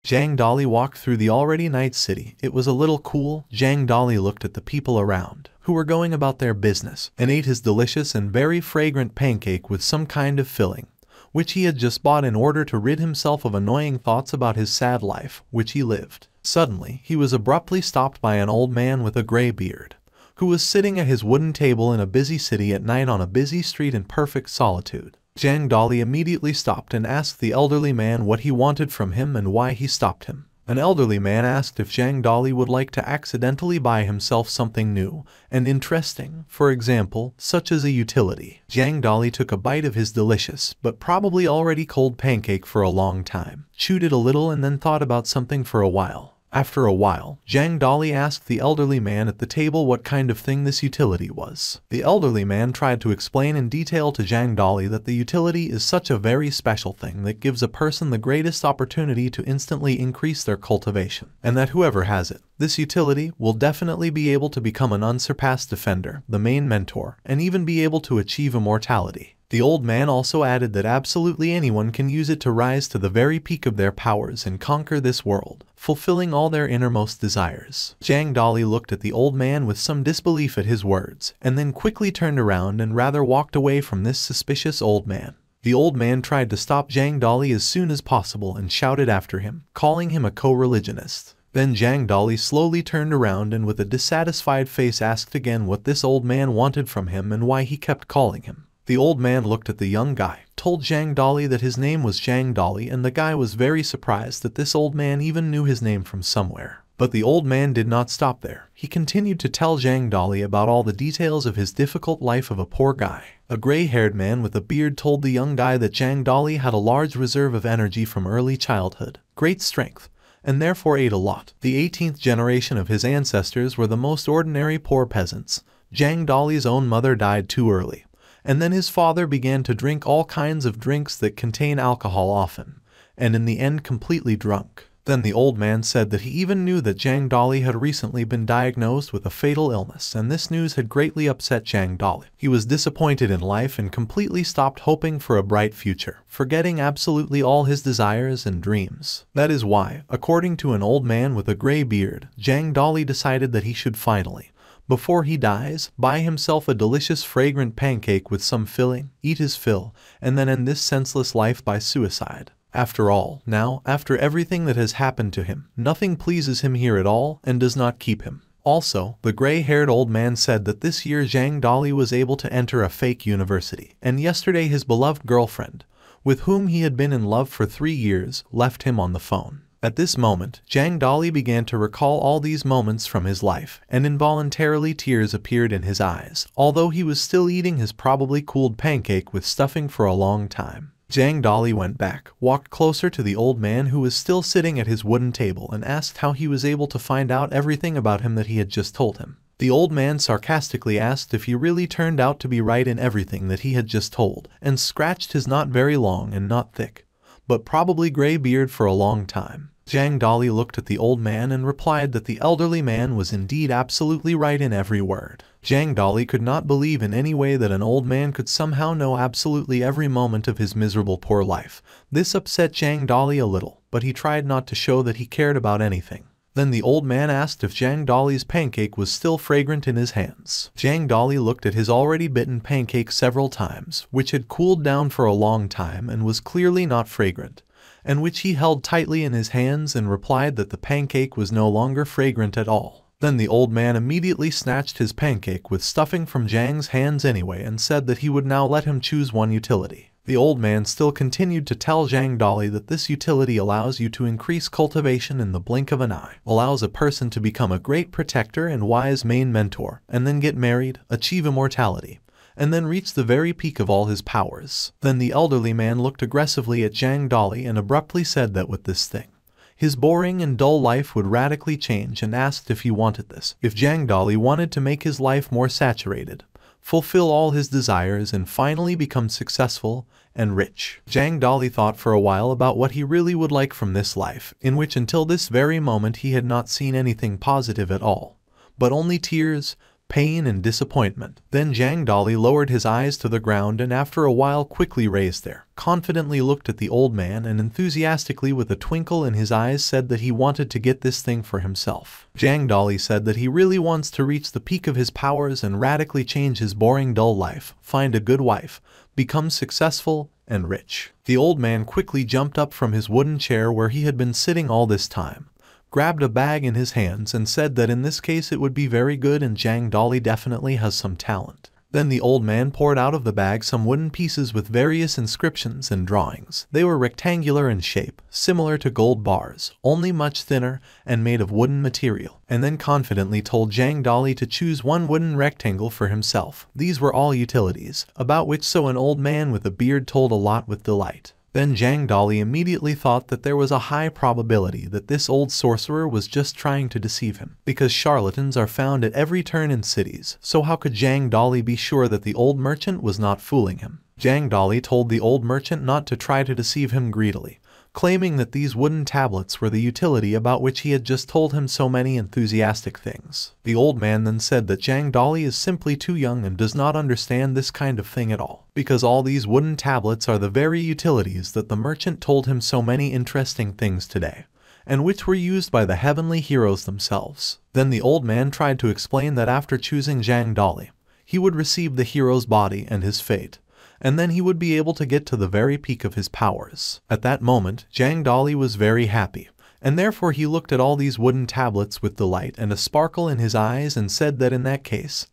Zhang Dali walked through the already night city. It was a little cool. Zhang Dali looked at the people around, who were going about their business, and ate his delicious and very fragrant pancake with some kind of filling, which he had just bought in order to rid himself of annoying thoughts about his sad life, which he lived. Suddenly, he was abruptly stopped by an old man with a gray beard, who was sitting at his wooden table in a busy city at night on a busy street in perfect solitude. Zhang Dali immediately stopped and asked the elderly man what he wanted from him and why he stopped him. An elderly man asked if Zhang Dali would like to accidentally buy himself something new and interesting, for example, such as a utility. Zhang Dali took a bite of his delicious, but probably already cold pancake for a long time, chewed it a little and then thought about something for a while. After a while, Zhang Dali asked the elderly man at the table what kind of thing this utility was. The elderly man tried to explain in detail to Zhang Dali that the utility is such a very special thing that gives a person the greatest opportunity to instantly increase their cultivation, and that whoever has it, this utility, will definitely be able to become an unsurpassed defender, the main mentor, and even be able to achieve immortality. The old man also added that absolutely anyone can use it to rise to the very peak of their powers and conquer this world, fulfilling all their innermost desires. Zhang Dali looked at the old man with some disbelief at his words, and then quickly turned around and rather walked away from this suspicious old man. The old man tried to stop Zhang Dali as soon as possible and shouted after him, calling him a co-religionist. Then Zhang Dali slowly turned around and with a dissatisfied face asked again what this old man wanted from him and why he kept calling him. The old man looked at the young guy, told Zhang Dali that his name was Zhang Dali, and the guy was very surprised that this old man even knew his name from somewhere. But the old man did not stop there. He continued to tell Zhang Dali about all the details of his difficult life of a poor guy. A gray-haired man with a beard told the young guy that Zhang Dali had a large reserve of energy from early childhood, great strength, and therefore ate a lot. The 18th generation of his ancestors were the most ordinary poor peasants. Zhang Dali's own mother died too early, and then his father began to drink all kinds of drinks that contain alcohol often, and in the end completely drunk. Then the old man said that he even knew that Zhang Dali had recently been diagnosed with a fatal illness, and this news had greatly upset Zhang Dali. He was disappointed in life and completely stopped hoping for a bright future, forgetting absolutely all his desires and dreams. That is why, according to an old man with a gray beard, Zhang Dali decided that he should finally, before he dies, buy himself a delicious fragrant pancake with some filling, eat his fill, and then end this senseless life by suicide. After all, now, after everything that has happened to him, nothing pleases him here at all and does not keep him. Also, the gray-haired old man said that this year Zhang Dali was able to enter a fake university, and yesterday his beloved girlfriend, with whom he had been in love for 3 years, left him on the phone. At this moment, Zhang Dali began to recall all these moments from his life, and involuntarily tears appeared in his eyes, although he was still eating his probably cooled pancake with stuffing for a long time. Zhang Dali went back, walked closer to the old man who was still sitting at his wooden table and asked how he was able to find out everything about him that he had just told him. The old man sarcastically asked if he really turned out to be right in everything that he had just told, and scratched his not very long and not thick, but probably gray beard for a long time. Zhang Dali looked at the old man and replied that the elderly man was indeed absolutely right in every word. Zhang Dali could not believe in any way that an old man could somehow know absolutely every moment of his miserable poor life. This upset Zhang Dali a little, but he tried not to show that he cared about anything. Then the old man asked if Zhang Dali's pancake was still fragrant in his hands. Zhang Dali looked at his already bitten pancake several times, which had cooled down for a long time and was clearly not fragrant, and which he held tightly in his hands and replied that the pancake was no longer fragrant at all. Then the old man immediately snatched his pancake with stuffing from Zhang's hands anyway and said that he would now let him choose one utility. The old man still continued to tell Zhang Dali that this utility allows you to increase cultivation in the blink of an eye, allows a person to become a great protector and wise main mentor, and then get married, achieve immortality, and then reach the very peak of all his powers. Then the elderly man looked aggressively at Zhang Dali and abruptly said that with this thing, his boring and dull life would radically change, and asked if he wanted this. If Zhang Dali wanted to make his life more saturated, fulfill all his desires, and finally become successful and rich. Zhang Dali thought for a while about what he really would like from this life, in which until this very moment he had not seen anything positive at all, but only tears, pain and disappointment. Then Zhang Dali lowered his eyes to the ground and after a while quickly raised there, confidently looked at the old man and enthusiastically with a twinkle in his eyes said that he wanted to get this thing for himself. Zhang Dali said that he really wants to reach the peak of his powers and radically change his boring dull life, find a good wife, become successful and rich. The old man quickly jumped up from his wooden chair where he had been sitting all this time, grabbed a bag in his hands and said that in this case it would be very good and Zhang Dali definitely has some talent. Then the old man poured out of the bag some wooden pieces with various inscriptions and drawings. They were rectangular in shape, similar to gold bars, only much thinner and made of wooden material, and then confidently told Zhang Dali to choose one wooden rectangle for himself. These were all utilities, about which so an old man with a beard told a lot with delight. Then Zhang Dali immediately thought that there was a high probability that this old sorcerer was just trying to deceive him, because charlatans are found at every turn in cities, so how could Zhang Dali be sure that the old merchant was not fooling him? Zhang Dali told the old merchant not to try to deceive him greedily, claiming that these wooden tablets were the utility about which he had just told him so many enthusiastic things. The old man then said that Zhang Dali is simply too young and does not understand this kind of thing at all, because all these wooden tablets are the very utilities that the merchant told him so many interesting things today, and which were used by the heavenly heroes themselves. Then the old man tried to explain that after choosing Zhang Dali, he would receive the hero's body and his fate, and then he would be able to get to the very peak of his powers. At that moment, Zhang Dali was very happy, and therefore he looked at all these wooden tablets with delight and a sparkle in his eyes and said that in that case,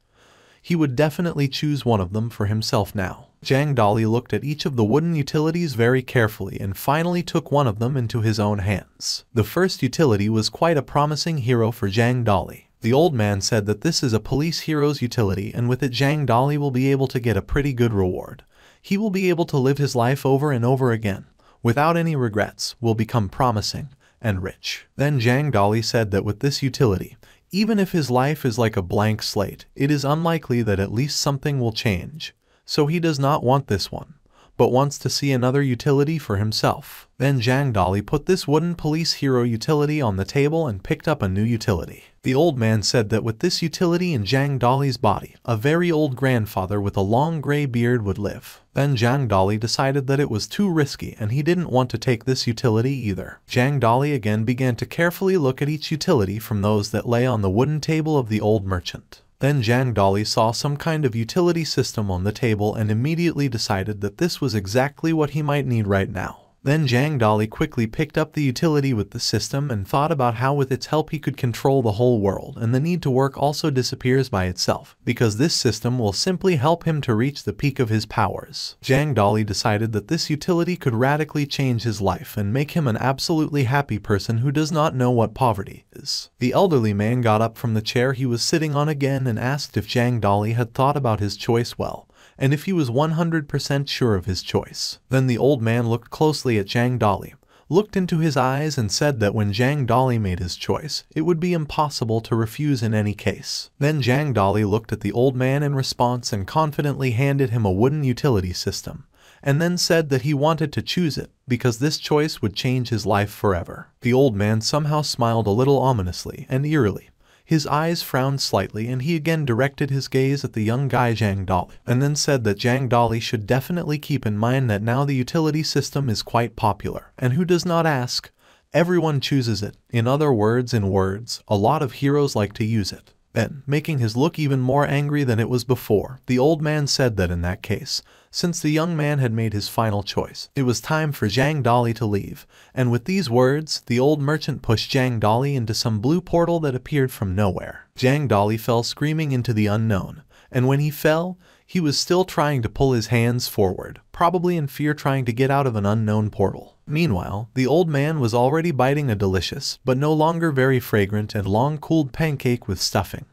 he would definitely choose one of them for himself now. Zhang Dali looked at each of the wooden utilities very carefully and finally took one of them into his own hands. The first utility was quite a promising hero for Zhang Dali. The old man said that this is a police hero's utility and with it Zhang Dali will be able to get a pretty good reward. He will be able to live his life over and over again, without any regrets, will become promising and rich. Then Zhang Dali said that with this utility, even if his life is like a blank slate, it is unlikely that at least something will change. So he does not want this one, but wants to see another utility for himself. Then Zhang Dali put this wooden police hero utility on the table and picked up a new utility. The old man said that with this utility in Zhang Dali's body, a very old grandfather with a long gray beard would live. Then Zhang Dali decided that it was too risky and he didn't want to take this utility either. Zhang Dali again began to carefully look at each utility from those that lay on the wooden table of the old merchant. Then Zhang Dali saw some kind of utility system on the table and immediately decided that this was exactly what he might need right now. Then Zhang Dali quickly picked up the utility with the system and thought about how with its help he could control the whole world, and the need to work also disappears by itself, because this system will simply help him to reach the peak of his powers. Zhang Dali decided that this utility could radically change his life and make him an absolutely happy person who does not know what poverty is. The elderly man got up from the chair he was sitting on again and asked if Zhang Dali had thought about his choice well, and if he was 100% sure of his choice. Then the old man looked closely at Zhang Dali, looked into his eyes and said that when Zhang Dali made his choice, it would be impossible to refuse in any case. Then Zhang Dali looked at the old man in response and confidently handed him a wooden utility system, and then said that he wanted to choose it, because this choice would change his life forever. The old man somehow smiled a little ominously and eerily. His eyes frowned slightly and he again directed his gaze at the young guy Zhang Dali, and then said that Zhang Dali should definitely keep in mind that now the utility system is quite popular, and who does not ask? Everyone chooses it. In other words, a lot of heroes like to use it. Then, making his look even more angry than it was before, the old man said that in that case, since the young man had made his final choice, it was time for Zhang Dali to leave, and with these words, the old merchant pushed Zhang Dali into some blue portal that appeared from nowhere. Zhang Dali fell screaming into the unknown, and when he fell, he was still trying to pull his hands forward, probably in fear trying to get out of an unknown portal. Meanwhile, the old man was already biting a delicious, but no longer very fragrant and long-cooled pancake with stuffing,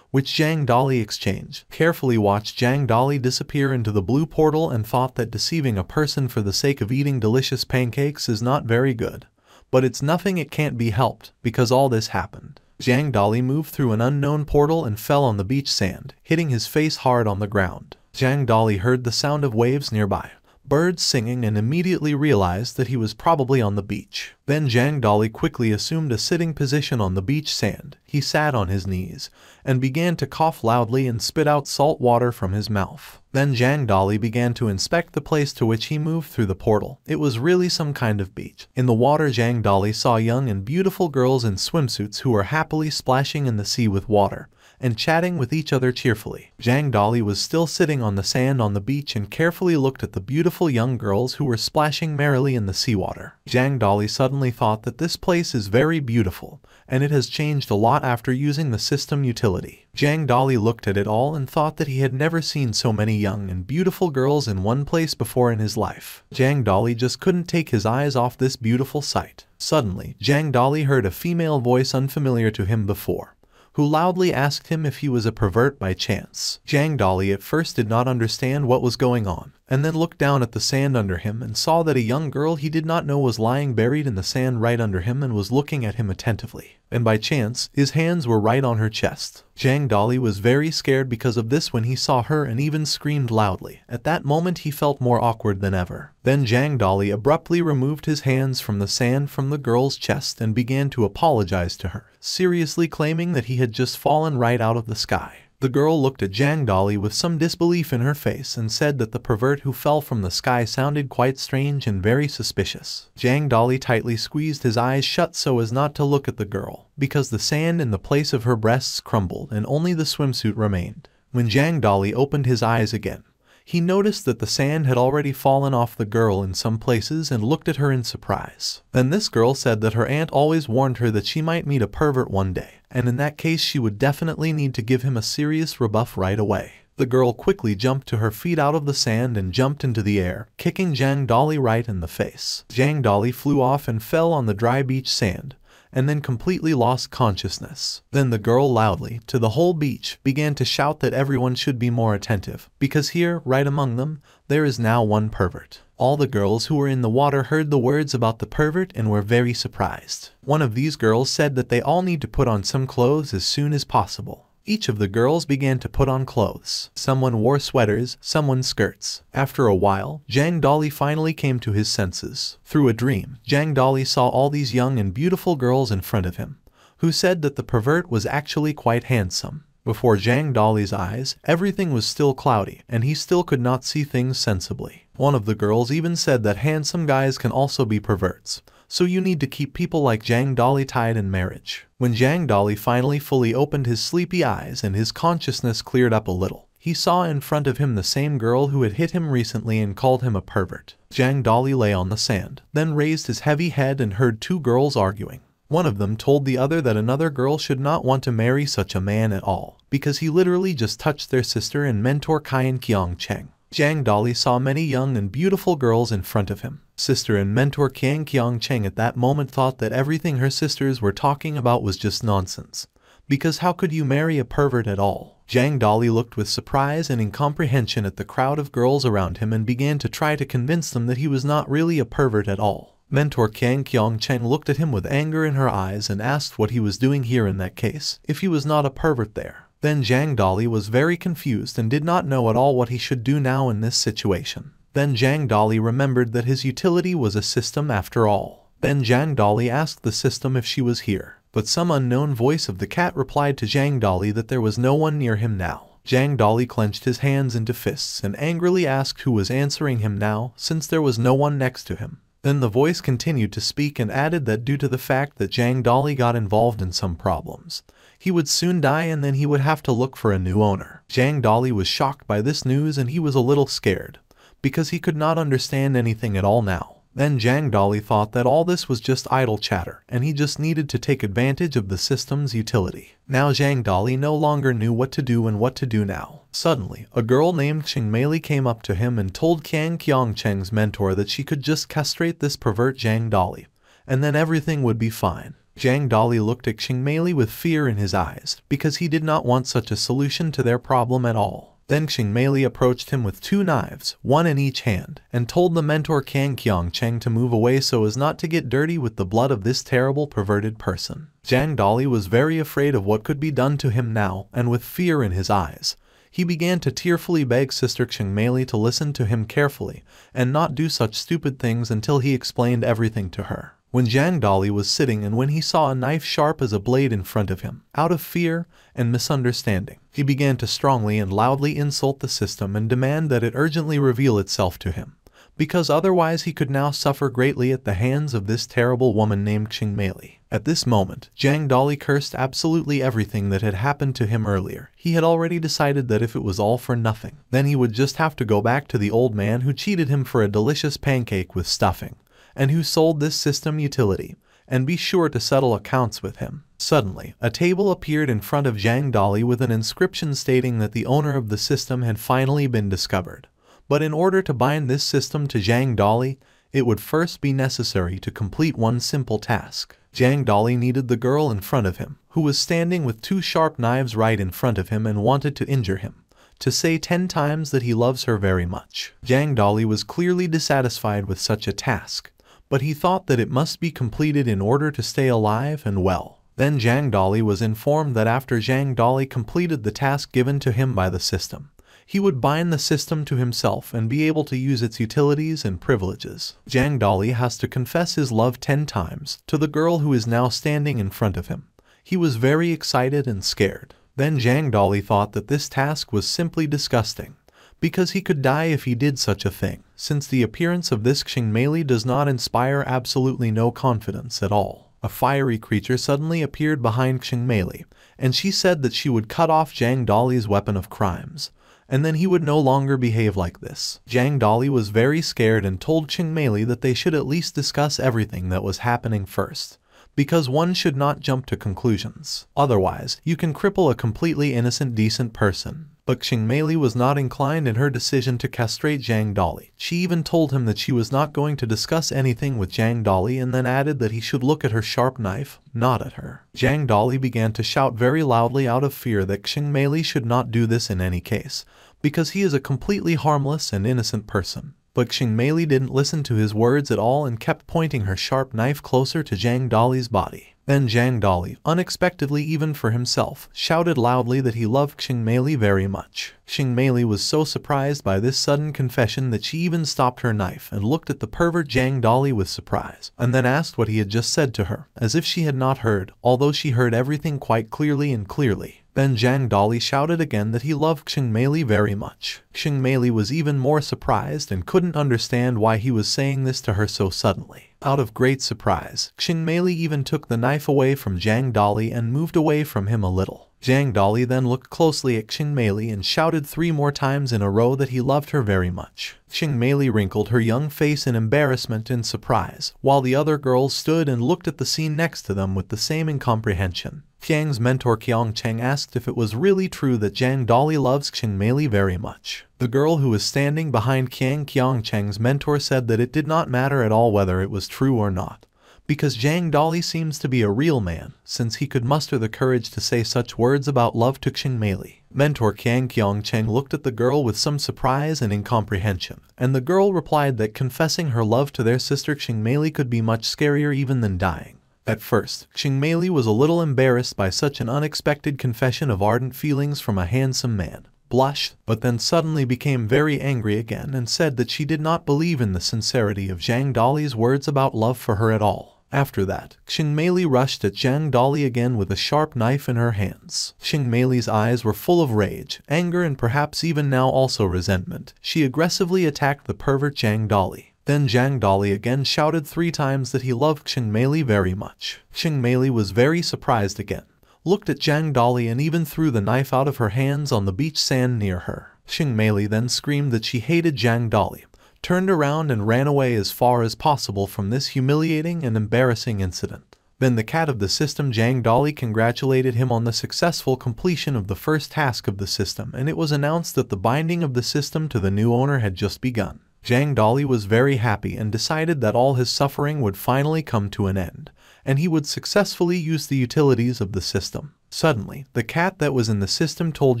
which Zhang Dali exchanged. Carefully watched Zhang Dali disappear into the blue portal and thought that deceiving a person for the sake of eating delicious pancakes is not very good. But it's nothing, it can't be helped, because all this happened. Zhang Dali moved through an unknown portal and fell on the beach sand, hitting his face hard on the ground. Zhang Dali heard the sound of waves nearby, birds singing, and immediately realized that he was probably on the beach. Then Zhang Dali quickly assumed a sitting position on the beach sand. He sat on his knees and began to cough loudly and spit out salt water from his mouth. Then Zhang Dali began to inspect the place to which he moved through the portal. It was really some kind of beach. In the water, Zhang Dali saw young and beautiful girls in swimsuits who were happily splashing in the sea with water and chatting with each other cheerfully. Zhang Dali was still sitting on the sand on the beach and carefully looked at the beautiful young girls who were splashing merrily in the seawater. Zhang Dali suddenly thought that this place is very beautiful, and it has changed a lot after using the system utility. Zhang Dali looked at it all and thought that he had never seen so many young and beautiful girls in one place before in his life. Zhang Dali just couldn't take his eyes off this beautiful sight. Suddenly, Zhang Dali heard a female voice unfamiliar to him before, who loudly asked him if he was a pervert by chance. Zhang Dali at first did not understand what was going on, and then looked down at the sand under him and saw that a young girl he did not know was lying buried in the sand right under him and was looking at him attentively. And by chance, his hands were right on her chest. Zhang Dali was very scared because of this when he saw her and even screamed loudly. At that moment he felt more awkward than ever. Then Zhang Dali abruptly removed his hands from the sand from the girl's chest and began to apologize to her, seriously claiming that he had just fallen right out of the sky. The girl looked at Zhang Dali with some disbelief in her face and said that the pervert who fell from the sky sounded quite strange and very suspicious. Zhang Dali tightly squeezed his eyes shut so as not to look at the girl, because the sand in the place of her breasts crumbled and only the swimsuit remained. When Zhang Dali opened his eyes again, he noticed that the sand had already fallen off the girl in some places and looked at her in surprise. Then this girl said that her aunt always warned her that she might meet a pervert one day, and in that case she would definitely need to give him a serious rebuff right away. The girl quickly jumped to her feet out of the sand and jumped into the air, kicking Zhang Dali right in the face. Zhang Dali flew off and fell on the dry beach sand, and then completely lost consciousness. Then the girl loudly, to the whole beach, began to shout that everyone should be more attentive, because here, right among them, there is now one pervert. All the girls who were in the water heard the words about the pervert and were very surprised. One of these girls said that they all need to put on some clothes as soon as possible. Each of the girls began to put on clothes. Someone wore sweaters, someone skirts. After a while, Zhang Dali finally came to his senses. Through a dream, Zhang Dali saw all these young and beautiful girls in front of him, who said that the pervert was actually quite handsome. Before Zhang Dali's eyes, everything was still cloudy, and he still could not see things sensibly. One of the girls even said that handsome guys can also be perverts, so you need to keep people like Zhang Dali tied in marriage. When Zhang Dali finally fully opened his sleepy eyes and his consciousness cleared up a little, he saw in front of him the same girl who had hit him recently and called him a pervert. Zhang Dali lay on the sand, then raised his heavy head and heard two girls arguing. One of them told the other that another girl should not want to marry such a man at all, because he literally just touched their sister and mentor Kian Qiang Cheng. Zhang Dali saw many young and beautiful girls in front of him. Sister and mentor Kian Qiang Cheng at that moment thought that everything her sisters were talking about was just nonsense, because how could you marry a pervert at all? Zhang Dali looked with surprise and incomprehension at the crowd of girls around him and began to try to convince them that he was not really a pervert at all. Mentor Kian Qiang Cheng looked at him with anger in her eyes and asked what he was doing here in that case, if he was not a pervert there. Then Zhang Dali was very confused and did not know at all what he should do now in this situation. Then Zhang Dali remembered that his utility was a system after all. Then Zhang Dali asked the system if she was here, but some unknown voice of the cat replied to Zhang Dali that there was no one near him now. Zhang Dali clenched his hands into fists and angrily asked who was answering him now, since there was no one next to him. Then the voice continued to speak and added that due to the fact that Zhang Dali got involved in some problems, he would soon die and then he would have to look for a new owner. Zhang Dali was shocked by this news and he was a little scared, because he could not understand anything at all now. Then Zhang Dali thought that all this was just idle chatter and he just needed to take advantage of the system's utility. Now Zhang Dali no longer knew what to do and what to do now. Suddenly, a girl named Xingmeili came up to him and told Kian Qiang Cheng's mentor that she could just castrate this pervert Zhang Dali, and then everything would be fine. Zhang Dali looked at Xingmeili with fear in his eyes, because he did not want such a solution to their problem at all. Then Xingmeili approached him with two knives, one in each hand, and told the mentor Kian Qiang Cheng to move away so as not to get dirty with the blood of this terrible perverted person. Zhang Dali was very afraid of what could be done to him now, and with fear in his eyes, He began to tearfully beg Sister Qingmei to listen to him carefully and not do such stupid things until he explained everything to her. When Zhang Dali was sitting and when he saw a knife sharp as a blade in front of him, out of fear and misunderstanding, he began to strongly and loudly insult the system and demand that it urgently reveal itself to him, because otherwise he could now suffer greatly at the hands of this terrible woman named Qingmei. At this moment, Zhang Dali cursed absolutely everything that had happened to him earlier. He had already decided that if it was all for nothing, then he would just have to go back to the old man who cheated him for a delicious pancake with stuffing, and who sold this system utility, and be sure to settle accounts with him. Suddenly, a table appeared in front of Zhang Dali with an inscription stating that the owner of the system had finally been discovered. But in order to bind this system to Zhang Dali, it would first be necessary to complete one simple task. Zhang Dali needed the girl in front of him, who was standing with 2 sharp knives right in front of him and wanted to injure him, to say 10 times that he loves her very much. Zhang Dali was clearly dissatisfied with such a task, but he thought that it must be completed in order to stay alive and well. Then Zhang Dali was informed that after Zhang Dali completed the task given to him by the system, he would bind the system to himself and be able to use its utilities and privileges. Zhang Dali has to confess his love 10 times to the girl who is now standing in front of him. He was very excited and scared. Then Zhang Dali thought that this task was simply disgusting, because he could die if he did such a thing, since the appearance of this Qingmei does not inspire absolutely no confidence at all. A fiery creature suddenly appeared behind Qingmei, and she said that she would cut off Zhang Dali's weapon of crimes, and then he would no longer behave like this. Zhang Dali was very scared and told Qingmei that they should at least discuss everything that was happening first, because one should not jump to conclusions. Otherwise, you can cripple a completely innocent decent person. But Qingmei was not inclined in her decision to castrate Zhang Dali. She even told him that she was not going to discuss anything with Zhang Dali and then added that he should look at her sharp knife, not at her. Zhang Dali began to shout very loudly out of fear that Qingmei should not do this in any case, because he is a completely harmless and innocent person. But Qingmei didn't listen to his words at all and kept pointing her sharp knife closer to Zhang Dali's body. Then Zhang Dali, unexpectedly even for himself, shouted loudly that he loved Qingmei very much. Qingmei was so surprised by this sudden confession that she even stopped her knife and looked at the pervert Zhang Dali with surprise, and then asked what he had just said to her, as if she had not heard, although she heard everything quite clearly and clearly. Then Zhang Dali shouted again that he loved Qingmei very much. Qingmei was even more surprised and couldn't understand why he was saying this to her so suddenly. Out of great surprise, Qingmei even took the knife away from Zhang Dali and moved away from him a little. Zhang Dali then looked closely at Qingmei and shouted 3 more times in a row that he loved her very much. Qingmei wrinkled her young face in embarrassment and surprise, while the other girls stood and looked at the scene next to them with the same incomprehension. Qiang's mentor Qiang Cheng asked if it was really true that Zhang Dali loves Qingmei very much. The girl who was standing behind Qiang Cheng's mentor said that it did not matter at all whether it was true or not, because Zhang Dali seems to be a real man, since he could muster the courage to say such words about love to Qingmei. Mentor Qiang Cheng looked at the girl with some surprise and incomprehension, and the girl replied that confessing her love to their sister Qingmei could be much scarier even than dying. At first, Qingmei was a little embarrassed by such an unexpected confession of ardent feelings from a handsome man, blushed, but then suddenly became very angry again and said that she did not believe in the sincerity of Zhang Dali's words about love for her at all. After that, Qingmei rushed at Zhang Dali again with a sharp knife in her hands. Qingmei's eyes were full of rage, anger and perhaps even now also resentment. She aggressively attacked the pervert Zhang Dali. Then Zhang Dali again shouted 3 times that he loved Qingmei very much. Qingmei was very surprised again, looked at Zhang Dali and even threw the knife out of her hands on the beach sand near her. Qingmei then screamed that she hated Zhang Dali, turned around and ran away as far as possible from this humiliating and embarrassing incident. Then the cat of the system Zhang Dali congratulated him on the successful completion of the first task of the system, and it was announced that the binding of the system to the new owner had just begun. Zhang Dali was very happy and decided that all his suffering would finally come to an end, and he would successfully use the utilities of the system. Suddenly, the cat that was in the system told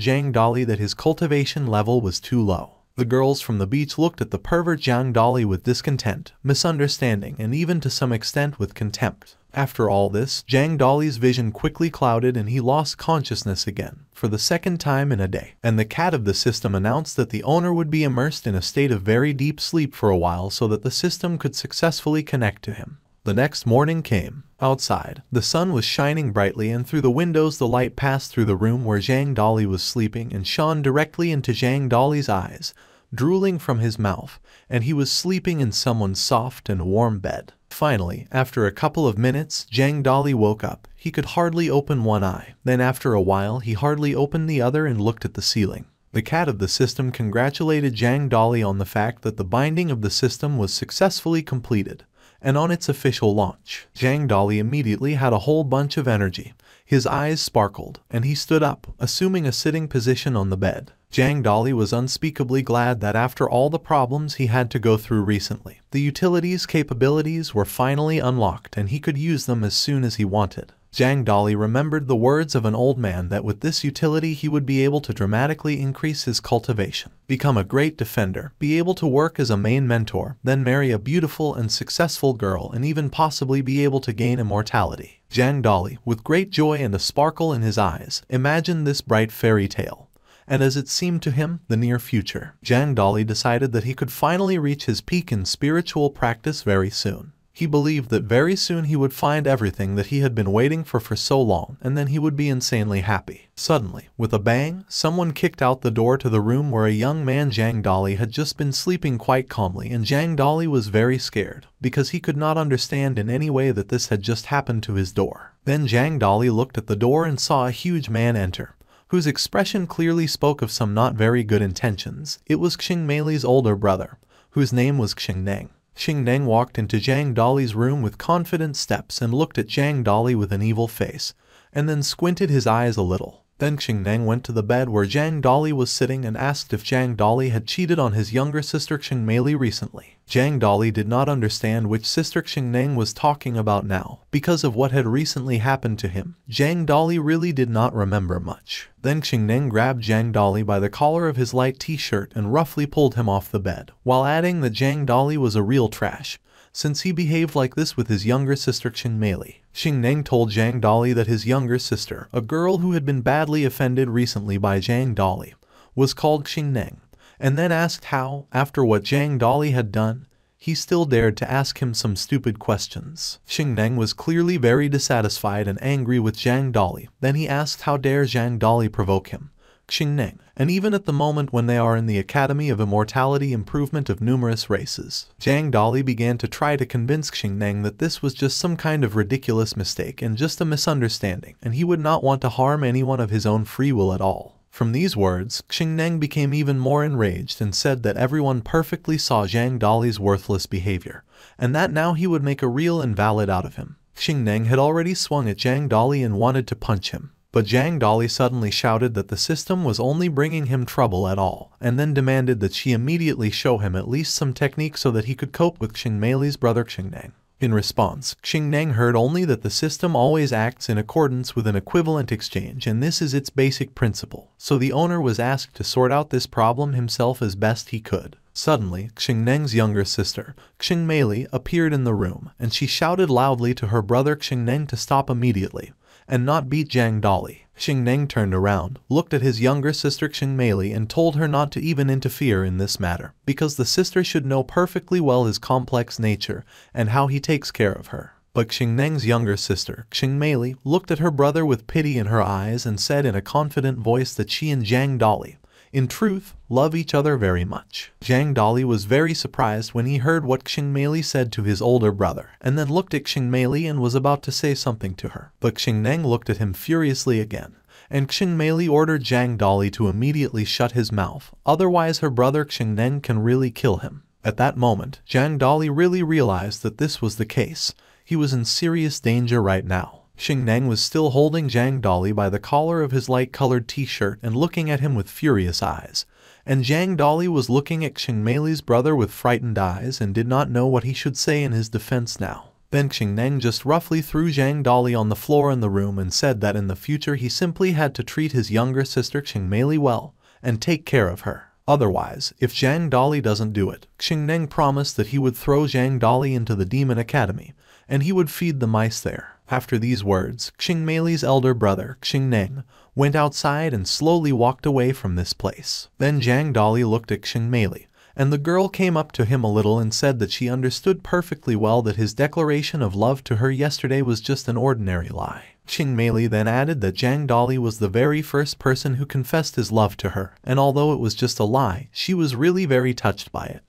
Zhang Dali that his cultivation level was too low. The girls from the beach looked at the pervert Zhang Dali with discontent, misunderstanding, and even to some extent with contempt. After all this, Zhang Dali's vision quickly clouded and he lost consciousness again, for the second time in a day. And the cat of the system announced that the owner would be immersed in a state of very deep sleep for a while so that the system could successfully connect to him. The next morning came. Outside, the sun was shining brightly and through the windows the light passed through the room where Zhang Dali was sleeping and shone directly into Zhang Dali's eyes, drooling from his mouth, and he was sleeping in someone's soft and warm bed. Finally, after a couple of minutes, Zhang Dali woke up. He could hardly open one eye. Then after a while he hardly opened the other and looked at the ceiling. The cat of the system congratulated Zhang Dali on the fact that the binding of the system was successfully completed. And on its official launch, Zhang Dali immediately had a whole bunch of energy. His eyes sparkled, and he stood up, assuming a sitting position on the bed. Zhang Dali was unspeakably glad that after all the problems he had to go through recently, the utility's capabilities were finally unlocked and he could use them as soon as he wanted. Zhang Dali remembered the words of an old man that with this utility he would be able to dramatically increase his cultivation, become a great defender, be able to work as a main mentor, then marry a beautiful and successful girl and even possibly be able to gain immortality. Zhang Dali, with great joy and a sparkle in his eyes, imagined this bright fairy tale. And as it seemed to him, the near future, Zhang Dali decided that he could finally reach his peak in spiritual practice very soon. He believed that very soon he would find everything that he had been waiting for so long, and then he would be insanely happy. Suddenly, with a bang, someone kicked out the door to the room where a young man Zhang Dali had just been sleeping quite calmly, and Zhang Dali was very scared, because he could not understand in any way that this had just happened to his door. Then Zhang Dali looked at the door and saw a huge man enter, whose expression clearly spoke of some not very good intentions. It was Xingmei's older brother, whose name was Xingneng. Xingneng walked into Zhang Dali's room with confident steps and looked at Zhang Dali with an evil face, and then squinted his eyes a little. Then Xingneng went to the bed where Zhang Dali was sitting and asked if Zhang Dali had cheated on his younger sister Xingmei recently. Zhang Dali did not understand which sister Xingneng was talking about now. Because of what had recently happened to him, Zhang Dali really did not remember much. Then Xingneng grabbed Zhang Dali by the collar of his light t-shirt and roughly pulled him off the bed, while adding that Zhang Dali was a real trash, since he behaved like this with his younger sister Xingmei. Xingneng told Zhang Dali that his younger sister, a girl who had been badly offended recently by Zhang Dali, was called Xingneng, and then asked how, after what Zhang Dali had done, he still dared to ask him some stupid questions. Xingneng was clearly very dissatisfied and angry with Zhang Dali. Then he asked how dare Zhang Dali provoke him. Xingneng, and even at the moment when they are in the Academy of Immortality Improvement of numerous races, Zhang Dali began to try to convince Xingneng that this was just some kind of ridiculous mistake and just a misunderstanding, and he would not want to harm anyone of his own free will at all. From these words, Xingneng became even more enraged and said that everyone perfectly saw Zhang Dali's worthless behavior, and that now he would make a real invalid out of him. Xingneng had already swung at Zhang Dali and wanted to punch him. But Zhang Dali suddenly shouted that the system was only bringing him trouble at all, and then demanded that she immediately show him at least some technique so that he could cope with Xingmei's brother Xingneng. In response, Xingneng heard only that the system always acts in accordance with an equivalent exchange and this is its basic principle, so the owner was asked to sort out this problem himself as best he could. Suddenly, Xingneng's younger sister, Xingmei, appeared in the room, and she shouted loudly to her brother Xingneng to stop immediately and not beat Zhang Dali. Xingneng turned around, looked at his younger sister Xingmei and told her not to even interfere in this matter, because the sister should know perfectly well his complex nature and how he takes care of her. But Xingneng's younger sister, Xingmei, looked at her brother with pity in her eyes and said in a confident voice that she and Zhang Dali, in truth, love each other very much. Zhang Dali was very surprised when he heard what Xingmei said to his older brother, and then looked at Xingmei and was about to say something to her. But Xingneng looked at him furiously again, and Xingmei ordered Zhang Dali to immediately shut his mouth, otherwise her brother Xingneng can really kill him. At that moment, Zhang Dali really realized that this was the case. He was in serious danger right now. Xingneng was still holding Zhang Dali by the collar of his light-colored t-shirt and looking at him with furious eyes, and Zhang Dali was looking at Xingmei's brother with frightened eyes and did not know what he should say in his defense now. Then Xingneng just roughly threw Zhang Dali on the floor in the room and said that in the future he simply had to treat his younger sister Xingmei well and take care of her. Otherwise, if Zhang Dali doesn't do it, Xingneng promised that he would throw Zhang Dali into the Demon Academy, and he would feed the mice there. After these words, Xing Meili's elder brother, Xing Neng, went outside and slowly walked away from this place. Then Zhang Dali looked at Xing Meili, and the girl came up to him a little and said that she understood perfectly well that his declaration of love to her yesterday was just an ordinary lie. Xing Meili then added that Zhang Dali was the very first person who confessed his love to her, and although it was just a lie, she was really very touched by it,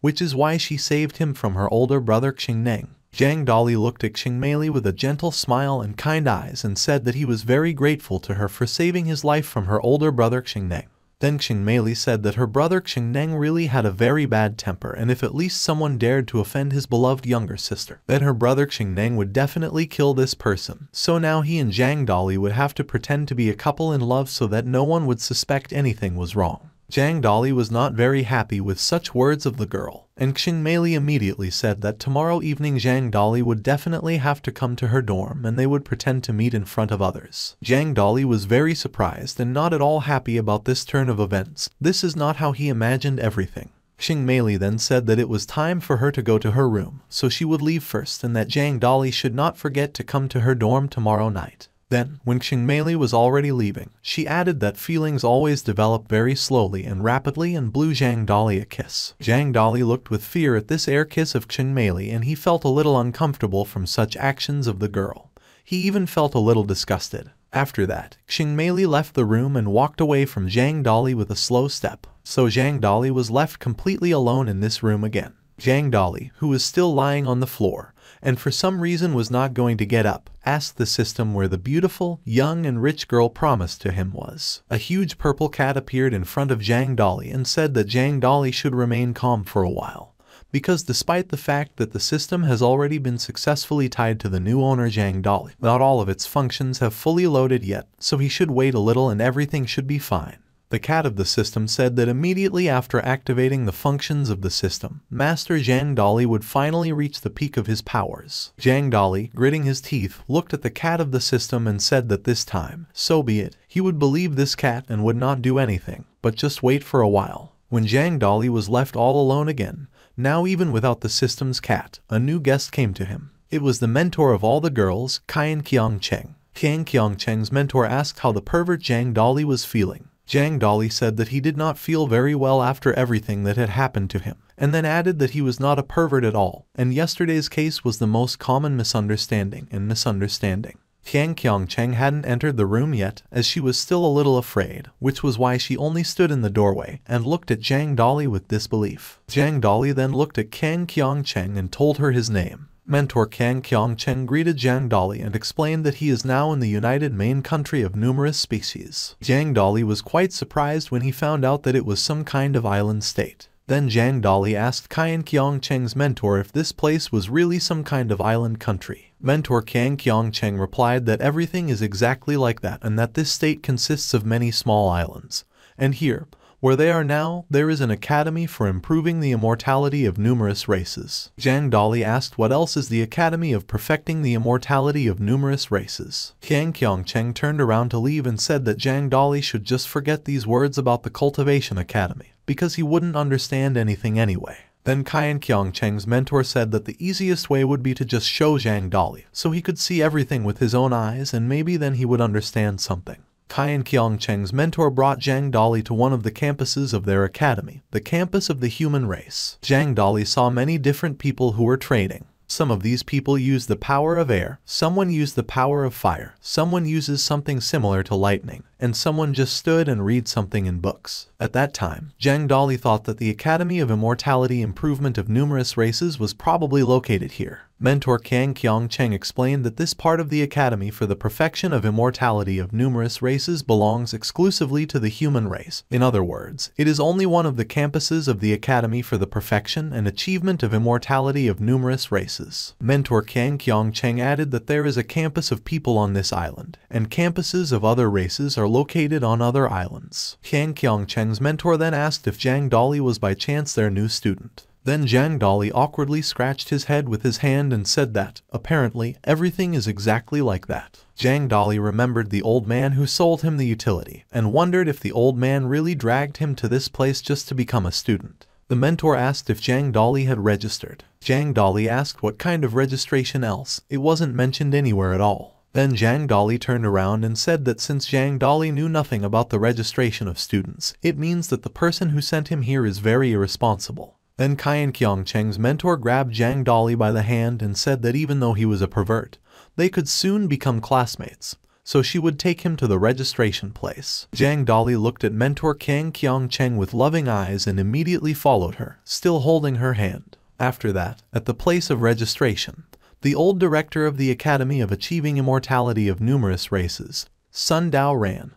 which is why she saved him from her older brother Xing Neng. Zhang Dali looked at Xing Meili with a gentle smile and kind eyes and said that he was very grateful to her for saving his life from her older brother Xing Neng. Then Xing Meili said that her brother Xing Neng really had a very bad temper, and if at least someone dared to offend his beloved younger sister, then her brother Xing Neng would definitely kill this person. So now he and Zhang Dali would have to pretend to be a couple in love so that no one would suspect anything was wrong. Zhang Dali was not very happy with such words of the girl, and Xing Meili immediately said that tomorrow evening Zhang Dali would definitely have to come to her dorm and they would pretend to meet in front of others. Zhang Dali was very surprised and not at all happy about this turn of events. This is not how he imagined everything. Xing Meili then said that it was time for her to go to her room, so she would leave first and that Zhang Dali should not forget to come to her dorm tomorrow night. Then, when Xing Meili was already leaving, she added that feelings always develop very slowly and rapidly and blew Zhang Dali a kiss. Zhang Dali looked with fear at this air kiss of Xing Meili and he felt a little uncomfortable from such actions of the girl. He even felt a little disgusted. After that, Xing Meili left the room and walked away from Zhang Dali with a slow step. So Zhang Dali was left completely alone in this room again. Zhang Dali, who was still lying on the floor, and for some reason was not going to get up, asked the system where the beautiful, young and rich girl promised to him was. A huge purple cat appeared in front of Zhang Dali and said that Zhang Dali should remain calm for a while, because despite the fact that the system has already been successfully tied to the new owner Zhang Dali, not all of its functions have fully loaded yet, so he should wait a little and everything should be fine. The cat of the system said that immediately after activating the functions of the system, Master Zhang Dali would finally reach the peak of his powers. Zhang Dali, gritting his teeth, looked at the cat of the system and said that this time, so be it, he would believe this cat and would not do anything, but just wait for a while. When Zhang Dali was left all alone again, now even without the system's cat, a new guest came to him. It was the mentor of all the girls, Qian Qiangcheng. Qian Qiangcheng's mentor asked how the pervert Zhang Dali was feeling. Zhang Dali said that he did not feel very well after everything that had happened to him, and then added that he was not a pervert at all, and yesterday's case was the most common misunderstanding. Qian Qiangcheng hadn't entered the room yet, as she was still a little afraid, which was why she only stood in the doorway and looked at Zhang Dali with disbelief. Zhang Dali then looked at Qian Qiangcheng and told her his name. Mentor Qian Qiangcheng greeted Zhang Dali and explained that he is now in the united main country of numerous species. Zhang Dali was quite surprised when he found out that it was some kind of island state. Then Zhang Dali asked Qian Qiangcheng's mentor if this place was really some kind of island country. Mentor Qian Qiangcheng replied that everything is exactly like that and that this state consists of many small islands. And here, where they are now, there is an academy for improving the immortality of numerous races. Zhang Dali asked what else is the academy of perfecting the immortality of numerous races. Qian Qiangcheng turned around to leave and said that Zhang Dali should just forget these words about the cultivation academy, because he wouldn't understand anything anyway. Then Qian Qiangcheng's mentor said that the easiest way would be to just show Zhang Dali, so he could see everything with his own eyes and maybe then he would understand something. Qian Qiangcheng's mentor brought Zhang Dali to one of the campuses of their academy, the campus of the human race. Zhang Dali saw many different people who were training. Some of these people used the power of air, someone used the power of fire, someone uses something similar to lightning, and someone just stood and read something in books. At that time, Zhang Dali thought that the Academy of Immortality Improvement of Numerous Races was probably located here. Mentor Qian Qiangcheng explained that this part of the Academy for the Perfection of Immortality of Numerous Races belongs exclusively to the human race. In other words, it is only one of the campuses of the Academy for the Perfection and Achievement of Immortality of Numerous Races. Mentor Qian Qiangcheng added that there is a campus of people on this island, and campuses of other races are located on other islands. Qian Qiangcheng's mentor then asked if Zhang Dali was by chance their new student. Then Zhang Dali awkwardly scratched his head with his hand and said that, apparently, everything is exactly like that. Zhang Dali remembered the old man who sold him the utility, and wondered if the old man really dragged him to this place just to become a student. The mentor asked if Zhang Dali had registered. Zhang Dali asked what kind of registration else. It wasn't mentioned anywhere at all. Then Zhang Dali turned around and said that since Zhang Dali knew nothing about the registration of students, it means that the person who sent him here is very irresponsible. Then Qian Qiangcheng's mentor grabbed Zhang Dali by the hand and said that even though he was a pervert, they could soon become classmates, so she would take him to the registration place. Zhang Dali looked at mentor Qian Qiangcheng with loving eyes and immediately followed her, still holding her hand. After that, at the place of registration, the old director of the Academy of Achieving Immortality of Numerous Races, Sun Dao Ran,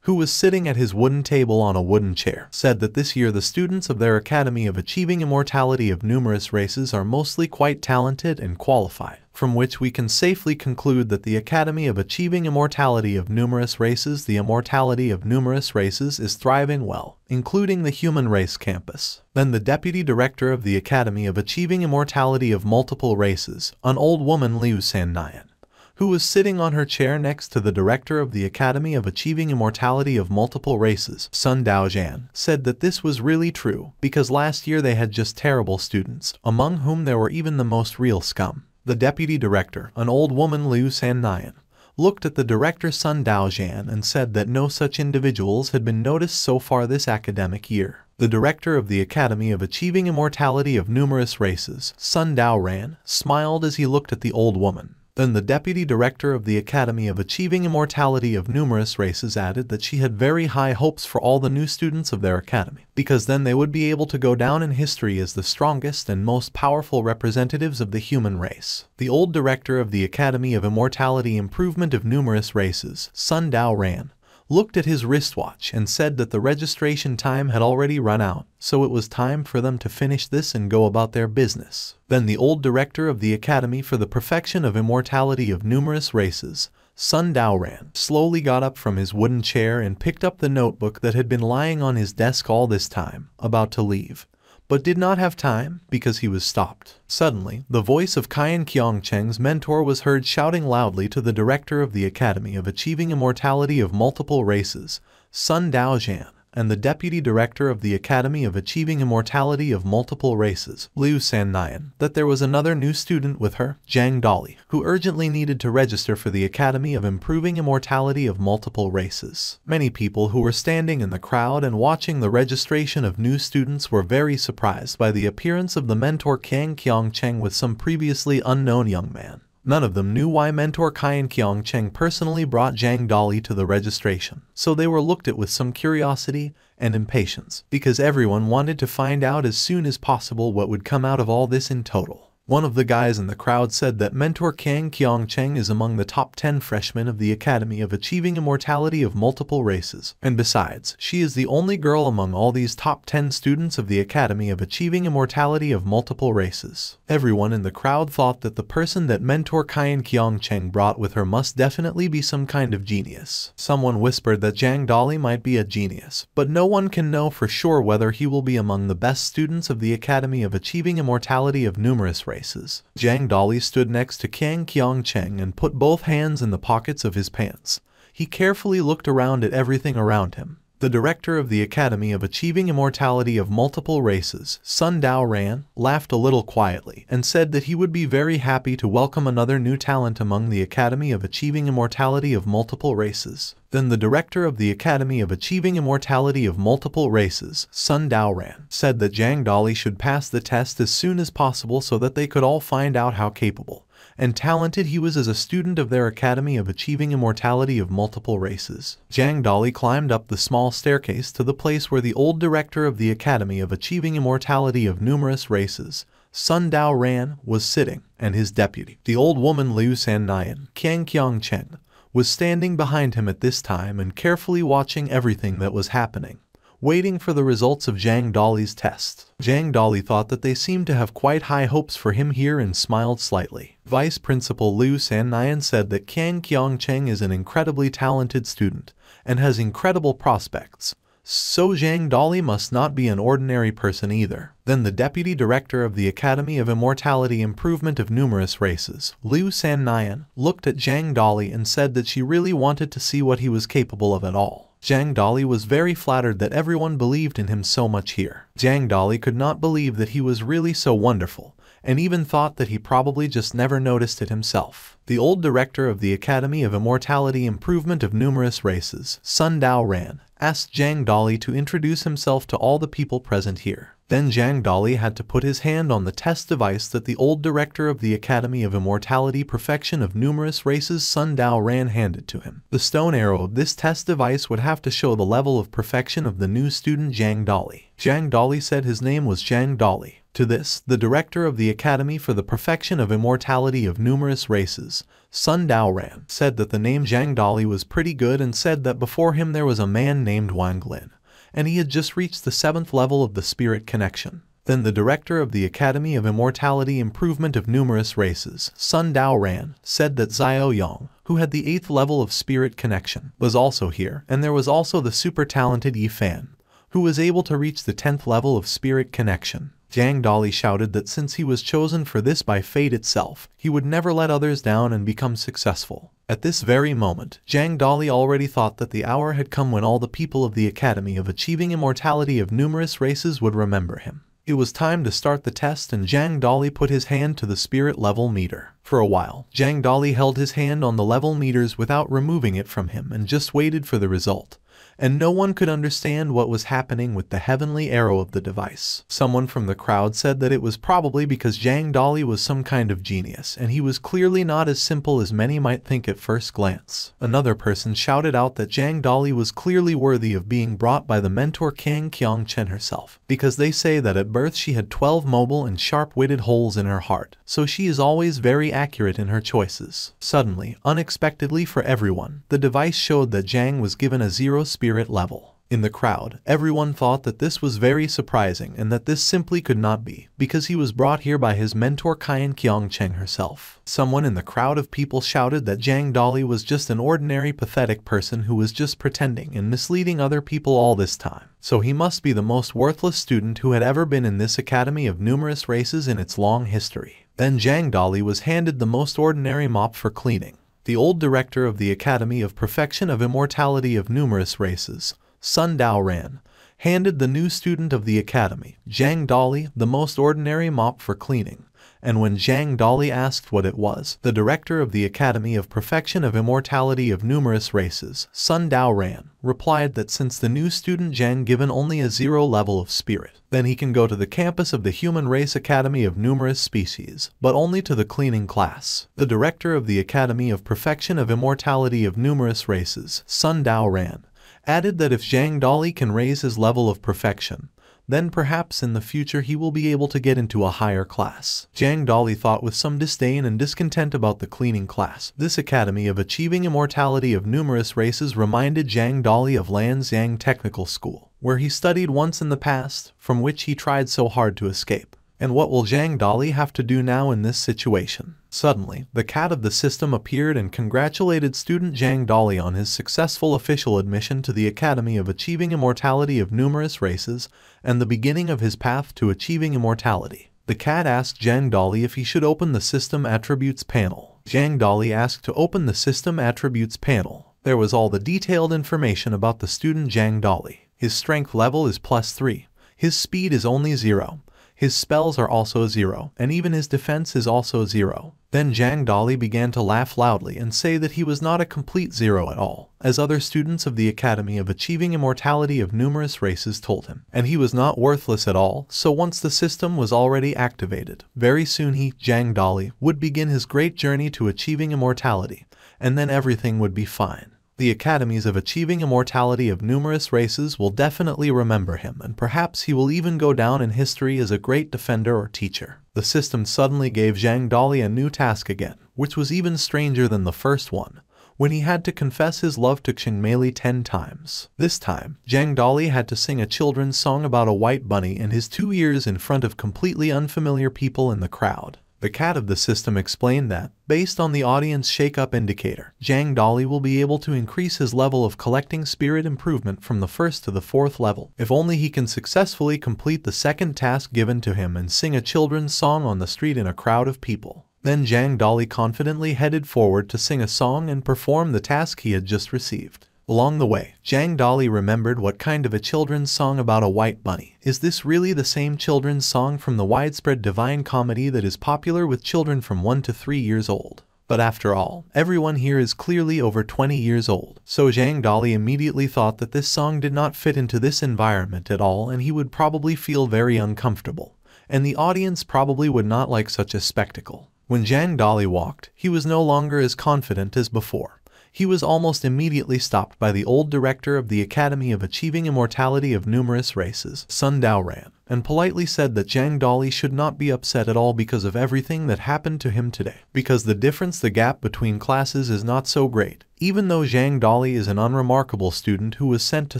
who was sitting at his wooden table on a wooden chair, said that this year the students of their Academy of Achieving Immortality of Numerous Races are mostly quite talented and qualified, from which we can safely conclude that the Academy of Achieving Immortality of Numerous Races, the immortality of numerous races, is thriving well, including the human race campus. Then the deputy director of the Academy of Achieving Immortality of Multiple Races, an old woman Liu Sannian, who was sitting on her chair next to the director of the Academy of Achieving Immortality of Multiple Races, Sun Daozhan, said that this was really true, because last year they had just terrible students, among whom there were even the most real scum. The deputy director, an old woman Liu Sannian, looked at the director Sun Daozhan and said that no such individuals had been noticed so far this academic year. The director of the Academy of Achieving Immortality of Numerous Races, Sun Daoran, smiled as he looked at the old woman. Then the deputy director of the Academy of Achieving Immortality of Numerous Races added that she had very high hopes for all the new students of their academy, because then they would be able to go down in history as the strongest and most powerful representatives of the human race. The old director of the Academy of Immortality Improvement of Numerous Races, Sun Dao Ran, looked at his wristwatch and said that the registration time had already run out, so it was time for them to finish this and go about their business. Then the old director of the Academy for the Perfection of Immortality of Numerous Races, Sun Daoran, slowly got up from his wooden chair and picked up the notebook that had been lying on his desk all this time, about to leave, but did not have time because he was stopped. Suddenly, the voice of Qian Qiangcheng's mentor was heard shouting loudly to the director of the Academy of Achieving Immortality of Multiple Races, Sun Daozhan, and the deputy director of the Academy of Achieving Immortality of Multiple Races, Liu Sannian, that there was another new student with her, Zhang Dali, who urgently needed to register for the Academy of Improving Immortality of Multiple Races. Many people who were standing in the crowd and watching the registration of new students were very surprised by the appearance of the mentor Qian Qiangcheng with some previously unknown young man. None of them knew why mentor Qian Qiangcheng personally brought Zhang Dali to the registration, so they were looked at with some curiosity and impatience, because everyone wanted to find out as soon as possible what would come out of all this in total. One of the guys in the crowd said that mentor Qian Qiangcheng is among the top 10 freshmen of the Academy of Achieving Immortality of Multiple Races, and besides, she is the only girl among all these top 10 students of the Academy of Achieving Immortality of Multiple Races. Everyone in the crowd thought that the person that mentor Qian Qiangcheng brought with her must definitely be some kind of genius. Someone whispered that Zhang Dali might be a genius, but no one can know for sure whether he will be among the best students of the Academy of Achieving Immortality of Numerous Races. Zhang Dali stood next to Qian Qiangcheng and put both hands in the pockets of his pants. He carefully looked around at everything around him. The director of the Academy of Achieving Immortality of Multiple Races, Sun Daoran, laughed a little quietly and said that he would be very happy to welcome another new talent among the Academy of Achieving Immortality of Multiple Races. Then the director of the Academy of Achieving Immortality of Multiple Races, Sun Daoran, said that Zhang Dali should pass the test as soon as possible so that they could all find out how capable and talented he was as a student of their Academy of Achieving Immortality of Multiple Races. Zhang Dali climbed up the small staircase to the place where the old director of the Academy of Achieving Immortality of Numerous Races, Sun Daoran, was sitting, and his deputy, the old woman Liu Sannian, Qian Qiangcheng, was standing behind him at this time and carefully watching everything that was happening, waiting for the results of Zhang Dali's test. Zhang Dali thought that they seemed to have quite high hopes for him here and smiled slightly. Vice Principal Liu Sannian said that Qian Qiangcheng is an incredibly talented student and has incredible prospects, so Zhang Dali must not be an ordinary person either. Then the deputy director of the Academy of Immortality Improvement of Numerous Races, Liu Sannian, looked at Zhang Dali and said that she really wanted to see what he was capable of at all. Zhang Dali was very flattered that everyone believed in him so much here. Zhang Dali could not believe that he was really so wonderful, and even thought that he probably just never noticed it himself. The old director of the Academy of Immortality Improvement of Numerous Races, Sun Dao Ran, asked Zhang Dali to introduce himself to all the people present here. Then Zhang Dali had to put his hand on the test device that the old director of the Academy of Immortality Perfection of Numerous Races, Sun Dao Ran, handed to him. The stone arrow of this test device would have to show the level of perfection of the new student Zhang Dali. Zhang Dali said his name was Zhang Dali. To this, the director of the Academy for the Perfection of Immortality of Numerous Races, Sun Dao Ran, said that the name Zhang Dali was pretty good and said that before him there was a man named Wang Lin, and he had just reached the 7th level of the Spirit Connection. Then the director of the Academy of Immortality Improvement of Numerous Races, Sun Dao Ran, said that Xiao Yang, who had the 8th level of Spirit Connection, was also here, and there was also the super talented Yi Fan, who was able to reach the 10th level of Spirit Connection. Zhang Dali shouted that since he was chosen for this by fate itself, he would never let others down and become successful. At this very moment, Zhang Dali already thought that the hour had come when all the people of the Academy of Achieving Immortality of Numerous Races would remember him. It was time to start the test, and Zhang Dali put his hand to the spirit level meter. For a while, Zhang Dali held his hand on the level meters without removing it from him and just waited for the result. And no one could understand what was happening with the heavenly arrow of the device. Someone from the crowd said that it was probably because Zhang Dali was some kind of genius, and he was clearly not as simple as many might think at first glance. Another person shouted out that Zhang Dali was clearly worthy of being brought by the mentor Kang Kyung Chen herself, because they say that at birth she had 12 mobile and sharp-witted holes in her heart, so she is always very accurate in her choices. Suddenly, unexpectedly for everyone, the device showed that Zhang was given a 0 spirit level. In the crowd, everyone thought that this was very surprising and that this simply could not be, because he was brought here by his mentor Kyan Kyung Cheng herself. Someone in the crowd of people shouted that Zhang Dali was just an ordinary pathetic person who was just pretending and misleading other people all this time. So he must be the most worthless student who had ever been in this Academy of Numerous Races in its long history. Then Zhang Dali was handed the most ordinary mop for cleaning. The old director of the Academy of Perfection of Immortality of Numerous Races, Sun Dao Ran, handed the new student of the Academy, Zhang Dali, the most ordinary mop for cleaning. And when Zhang Dali asked what it was, the director of the Academy of Perfection of Immortality of Numerous Races, Sun Dao Ran, replied that since the new student Zhang given only a 0 level of spirit, then he can go to the campus of the Human Race Academy of Numerous Species, but only to the cleaning class. The director of the Academy of Perfection of Immortality of Numerous Races, Sun Dao Ran, added that if Zhang Dali can raise his level of perfection, then perhaps in the future he will be able to get into a higher class. Zhang Dali thought with some disdain and discontent about the cleaning class. This Academy of Achieving Immortality of Numerous Races reminded Zhang Dali of Lanzang Technical School, where he studied once in the past, from which he tried so hard to escape. And what will Zhang Dali have to do now in this situation? Suddenly, the cat of the system appeared and congratulated student Zhang Dali on his successful official admission to the Academy of Achieving Immortality of Numerous Races and the beginning of his path to achieving immortality. The cat asked Zhang Dali if he should open the System Attributes panel. Zhang Dali asked to open the System Attributes panel. There was all the detailed information about the student Zhang Dali. His strength level is +3. His speed is only 0. His spells are also 0, and even his defense is also 0. Then Zhang Dali began to laugh loudly and say that he was not a complete 0 at all, as other students of the Academy of Achieving Immortality of Numerous Races told him. And he was not worthless at all, so once the system was already activated, very soon he, Zhang Dali, would begin his great journey to achieving immortality, and then everything would be fine. The Academies of Achieving Immortality of Numerous Races will definitely remember him, and perhaps he will even go down in history as a great defender or teacher. The system suddenly gave Zhang Dali a new task again, which was even stranger than the first one, when he had to confess his love to Qingmeili 10 times. This time, Zhang Dali had to sing a children's song about a white bunny and his 2 ears in front of completely unfamiliar people in the crowd. The cat of the system explained that, based on the audience shake-up indicator, Zhang Dali will be able to increase his level of collecting spirit improvement from the 1st to the 4th level, if only he can successfully complete the second task given to him and sing a children's song on the street in a crowd of people. Then Zhang Dali confidently headed forward to sing a song and perform the task he had just received. Along the way, Zhang Dali remembered what kind of a children's song about a white bunny. Is this really the same children's song from the widespread divine comedy that is popular with children from 1 to 3 years old? But after all, everyone here is clearly over 20 years old, so Zhang Dali immediately thought that this song did not fit into this environment at all and he would probably feel very uncomfortable, and the audience probably would not like such a spectacle. When Zhang Dali walked, he was no longer as confident as before. He was almost immediately stopped by the old director of the Academy of Achieving Immortality of Numerous Races, Sun Daoran, and politely said that Zhang Dali should not be upset at all because of everything that happened to him today, because the gap between classes is not so great. Even though Zhang Dali is an unremarkable student who was sent to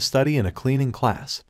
study in a cleaning class,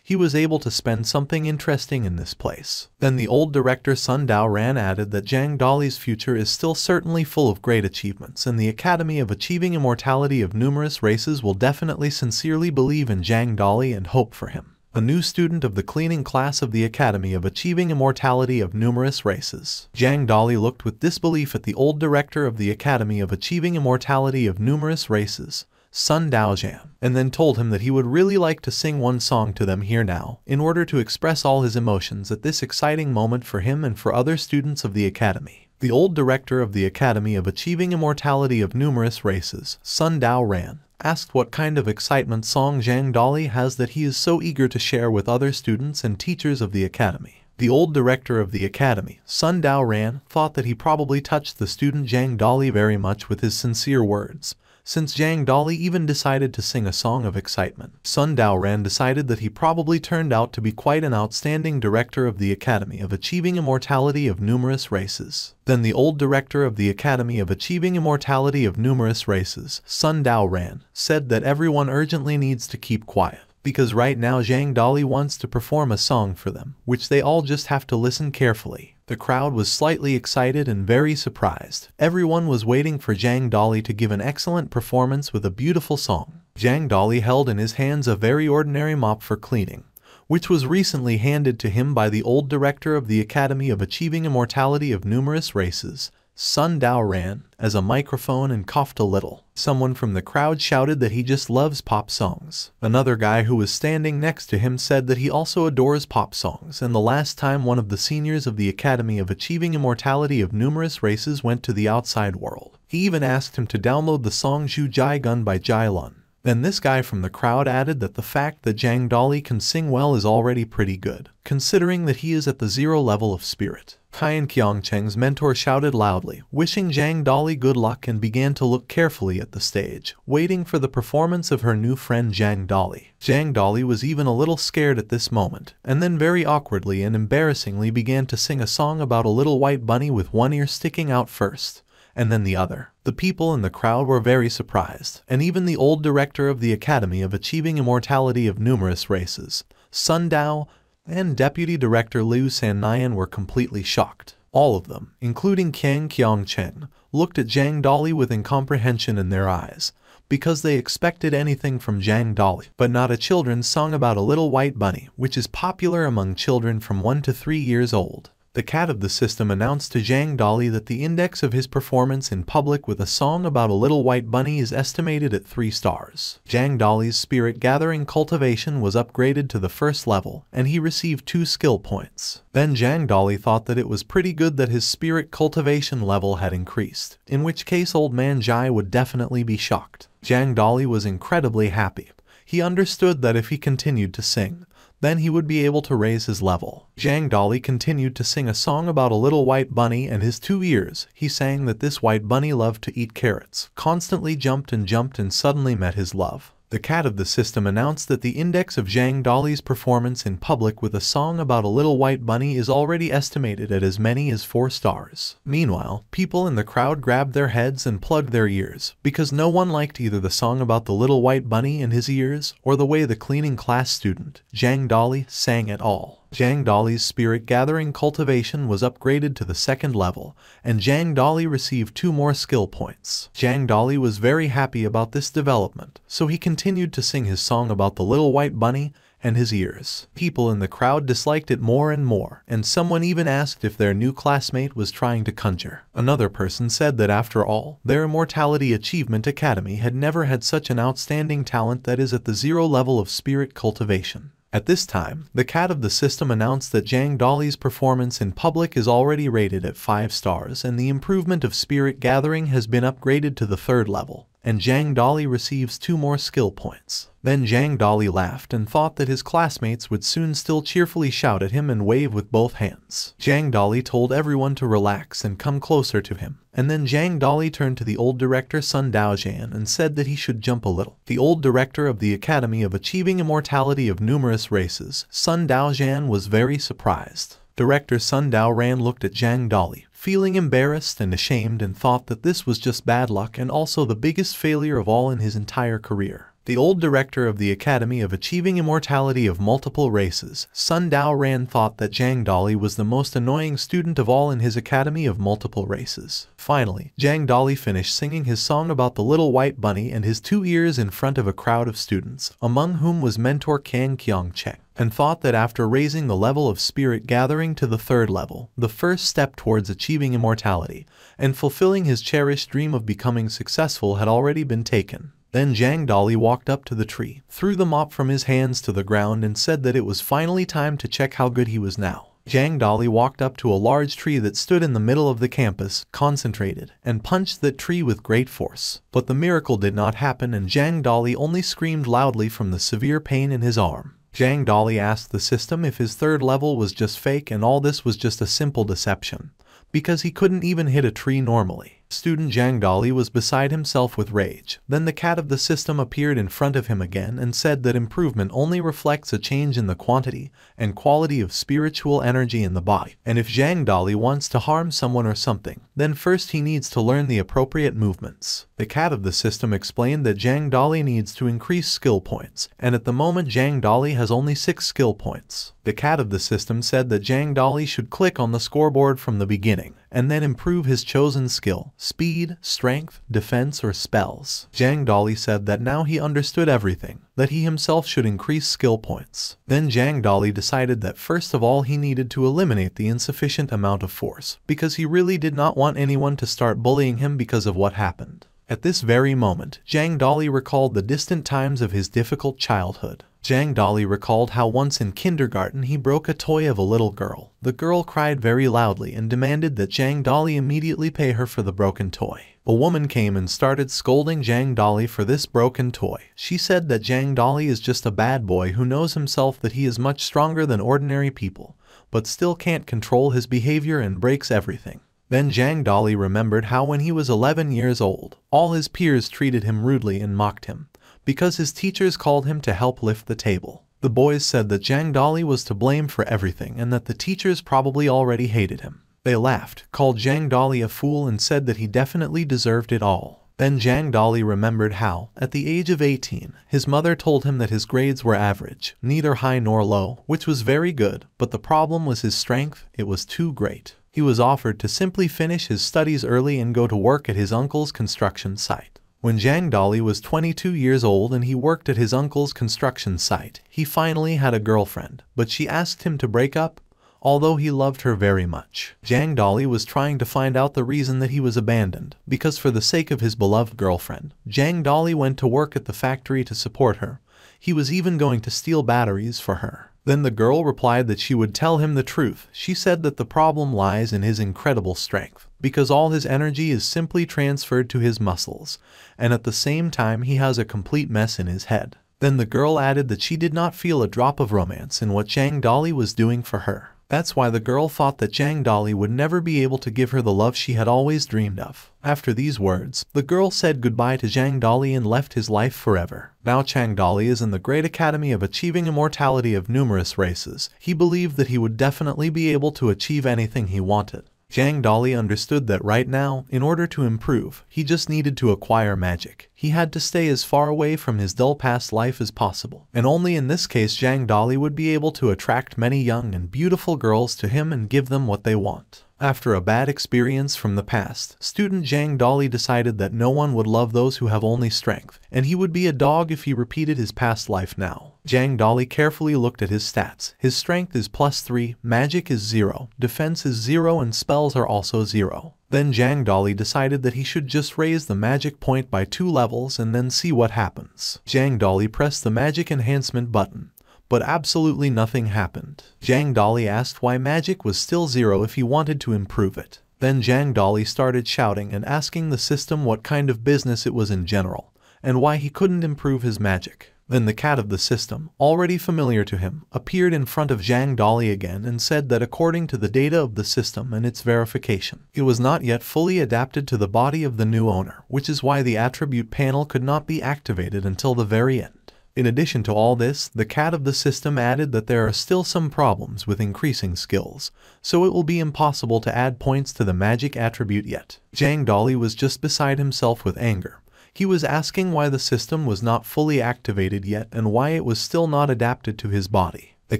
he was able to spend something interesting in this place. Then the old director Sun Daoran added that Zhang Dali's future is still certainly full of great achievements and the Academy of Achieving Immortality of Numerous Races will definitely sincerely believe in Zhang Dali and hope for him. A new student of the cleaning class of the Academy of Achieving Immortality of Numerous Races. Zhang Dali looked with disbelief at the old director of the Academy of Achieving Immortality of Numerous Races, Sun Daojan, and then told him that he would really like to sing one song to them here now, in order to express all his emotions at this exciting moment for him and for other students of the Academy. The old director of the Academy of Achieving Immortality of Numerous Races, Sun Daoran, asked what kind of excitement song Zhang Dali has that he is so eager to share with other students and teachers of the Academy. The old director of the Academy, Sun Daoran, thought that he probably touched the student Zhang Dali very much with his sincere words, since Zhang Dali even decided to sing a song of excitement. Sun Daoran decided that he probably turned out to be quite an outstanding director of the Academy of Achieving Immortality of Numerous Races. Then the old director of the Academy of Achieving Immortality of Numerous Races, Sun Daoran, said that everyone urgently needs to keep quiet, because right now Zhang Dali wants to perform a song for them, which they all just have to listen carefully. The crowd was slightly excited and very surprised. Everyone was waiting for Zhang Dali to give an excellent performance with a beautiful song. Zhang Dali held in his hands a very ordinary mop for cleaning, which was recently handed to him by the old director of the Academy of Achieving Immortality of Numerous Races, Sun Daoran, as a microphone and coughed a little. Someone from the crowd shouted that he just loves pop songs. Another guy who was standing next to him said that he also adores pop songs, and the last time one of the seniors of the Academy of Achieving Immortality of Numerous Races went to the outside world, he even asked him to download the song Zhu Jai Gun by Jai Lun. Then this guy from the crowd added that the fact that Zhang Dali can sing well is already pretty good, considering that he is at the 0 level of spirit. Kai Kyongcheng's mentor shouted loudly, wishing Zhang Dali good luck, and began to look carefully at the stage, waiting for the performance of her new friend Zhang Dali. Zhang Dali was even a little scared at this moment, and then very awkwardly and embarrassingly began to sing a song about a little white bunny with one ear sticking out first, and then the other. The people in the crowd were very surprised, and even the old director of the Academy of Achieving Immortality of Numerous Races, Sun Dao, and Deputy Director Liu Sannian were completely shocked. All of them, including Kang Kyongcheng, looked at Zhang Dali with incomprehension in their eyes, because they expected anything from Zhang Dali, but not a children's song about a little white bunny, which is popular among children from 1 to 3 years old. The cat of the system announced to Zhang Dali that the index of his performance in public with a song about a little white bunny is estimated at 3 stars. Zhang Dali's spirit gathering cultivation was upgraded to the 1st level, and he received 2 skill points. Then Zhang Dali thought that it was pretty good that his spirit cultivation level had increased, in which case old man Jai would definitely be shocked. Zhang Dali was incredibly happy. He understood that if he continued to sing, then he would be able to raise his level. Zhang Dali continued to sing a song about a little white bunny and his 2 ears. He sang that this white bunny loved to eat carrots, constantly jumped and suddenly met his love. The cat of the system announced that the index of Zhang Dali's performance in public with a song about a little white bunny is already estimated at as many as 4 stars. Meanwhile, people in the crowd grabbed their heads and plugged their ears, because no one liked either the song about the little white bunny and his ears, or the way the cleaning class student, Zhang Dali, sang at all. Zhang Dali's spirit gathering cultivation was upgraded to the 2nd level, and Zhang Dali received 2 more skill points. Zhang Dali was very happy about this development, so he continued to sing his song about the little white bunny, and his ears. People in the crowd disliked it more and more, and someone even asked if their new classmate was trying to conjure. Another person said that after all, their Immortality Achievement Academy had never had such an outstanding talent that is at the 0 level of spirit cultivation. At this time, the cat of the system announced that Zhang Dali's performance in public is already rated at 5 stars and the improvement of spirit gathering has been upgraded to the 3rd level, and Zhang Dali receives 2 more skill points. Then Zhang Dali laughed and thought that his classmates would soon still cheerfully shout at him and wave with both hands. Zhang Dali told everyone to relax and come closer to him, and then Zhang Dali turned to the old director Sun Daojian and said that he should jump a little. The old director of the Academy of Achieving Immortality of Numerous Races, Sun Daojian, was very surprised. Director Sun Daojian looked at Zhang Dali, feeling embarrassed and ashamed, and thought that this was just bad luck and also the biggest failure of all in his entire career. The old director of the Academy of Achieving Immortality of Multiple Races, Sun Daojian, thought that Zhang Dali was the most annoying student of all in his Academy of Multiple Races. Finally, Zhang Dali finished singing his song about the little white bunny and his 2 ears in front of a crowd of students, among whom was mentor Kang Kyung-cheng, and thought that after raising the level of spirit gathering to the 3rd level, the first step towards achieving immortality and fulfilling his cherished dream of becoming successful had already been taken. Then Zhang Dali walked up to the tree, threw the mop from his hands to the ground and said that it was finally time to check how good he was now. Zhang Dali walked up to a large tree that stood in the middle of the campus, concentrated, and punched that tree with great force. But the miracle did not happen and Zhang Dali only screamed loudly from the severe pain in his arm. Zhang Dali asked the system if his 3rd level was just fake and all this was just a simple deception, because he couldn't even hit a tree normally. Student Zhang Dali was beside himself with rage. Then the cat of the system appeared in front of him again and said that improvement only reflects a change in the quantity and quality of spiritual energy in the body. And if Zhang Dali wants to harm someone or something, then first he needs to learn the appropriate movements. The cat of the system explained that Zhang Dali needs to increase skill points, and at the moment Zhang Dali has only 6 skill points. The cat of the system said that Zhang Dali should click on the scoreboard from the beginning, and then improve his chosen skill, speed, strength, defense, or spells. Zhang Dali said that now he understood everything, that he himself should increase skill points. Then Zhang Dali decided that first of all he needed to eliminate the insufficient amount of force, because he really did not want anyone to start bullying him because of what happened. At this very moment, Zhang Dali recalled the distant times of his difficult childhood. Zhang Dali recalled how once in kindergarten he broke a toy of a little girl. The girl cried very loudly and demanded that Zhang Dali immediately pay her for the broken toy. A woman came and started scolding Zhang Dali for this broken toy. She said that Zhang Dali is just a bad boy who knows himself that he is much stronger than ordinary people, but still can't control his behavior and breaks everything. Then Zhang Dali remembered how when he was 11 years old, all his peers treated him rudely and mocked him, because his teachers called him to help lift the table. The boys said that Zhang Dali was to blame for everything and that the teachers probably already hated him. They laughed, called Zhang Dali a fool and said that he definitely deserved it all. Then Zhang Dali remembered how, at the age of 18, his mother told him that his grades were average, neither high nor low, which was very good, but the problem was his strength, it was too great. He was offered to simply finish his studies early and go to work at his uncle's construction site. When Zhang Dali was 22 years old and he worked at his uncle's construction site, he finally had a girlfriend, but she asked him to break up, although he loved her very much. Zhang Dali was trying to find out the reason that he was abandoned, because for the sake of his beloved girlfriend, Zhang Dali went to work at the factory to support her. He was even going to steal batteries for her. Then the girl replied that she would tell him the truth. She said that the problem lies in his incredible strength, because all his energy is simply transferred to his muscles, and at the same time he has a complete mess in his head. Then the girl added that she did not feel a drop of romance in what Zhang Dali was doing for her. That's why the girl thought that Zhang Dali would never be able to give her the love she had always dreamed of. After these words, the girl said goodbye to Zhang Dali and left his life forever. Now Zhang Dali is in the Great Academy of Achieving Immortality of Numerous Races. He believed that he would definitely be able to achieve anything he wanted. Zhang Dali understood that right now, in order to improve, he just needed to acquire magic. He had to stay as far away from his dull past life as possible, and only in this case Zhang Dali would be able to attract many young and beautiful girls to him and give them what they want. After a bad experience from the past, student Zhang Dali decided that no one would love those who have only strength, and he would be a dog if he repeated his past life now. Zhang Dali carefully looked at his stats. His strength is +3, magic is 0, defense is 0, and spells are also 0. Then Zhang Dali decided that he should just raise the magic point by 2 levels and then see what happens. Zhang Dali pressed the magic enhancement button, but absolutely nothing happened. Zhang Dali asked why magic was still 0 if he wanted to improve it. Then Zhang Dali started shouting and asking the system what kind of business it was in general, and why he couldn't improve his magic. Then the cat of the system, already familiar to him, appeared in front of Zhang Dali again and said that according to the data of the system and its verification, it was not yet fully adapted to the body of the new owner, which is why the attribute panel could not be activated until the very end. In addition to all this, the cat of the system added that there are still some problems with increasing skills, so it will be impossible to add points to the magic attribute yet. Zhang Dali was just beside himself with anger. He was asking why the system was not fully activated yet and why it was still not adapted to his body. The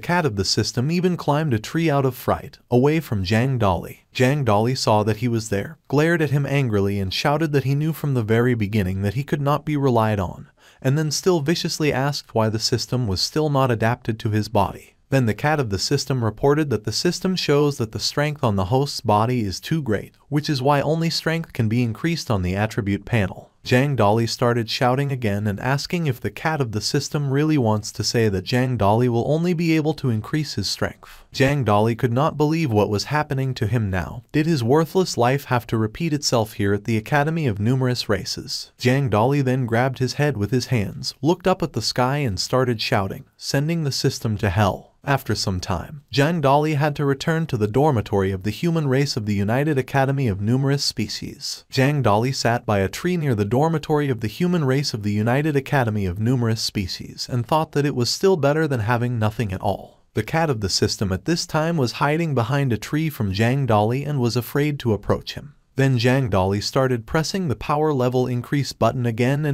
cat of the system even climbed a tree out of fright, away from Zhang Dali. Zhang Dali saw that he was there, glared at him angrily and shouted that he knew from the very beginning that he could not be relied on, and then still viciously asked why the system was still not adapted to his body. Then the cat of the system reported that the system shows that the strength on the host's body is too great, which is why only strength can be increased on the attribute panel. Zhang Dali started shouting again and asking if the cat of the system really wants to say that Zhang Dali will only be able to increase his strength. Zhang Dali could not believe what was happening to him now. Did his worthless life have to repeat itself here at the Academy of Numerous Races? Zhang Dali then grabbed his head with his hands, looked up at the sky and started shouting, sending the system to hell. After some time, Zhang Dali had to return to the dormitory of the human race of the United Academy of Numerous Species. Zhang Dali sat by a tree near the dormitory of the human race of the United Academy of Numerous Species and thought that it was still better than having nothing at all. The cat of the system at this time was hiding behind a tree from Zhang Dali and was afraid to approach him. Then Zhang Dali started pressing the power level increase button again,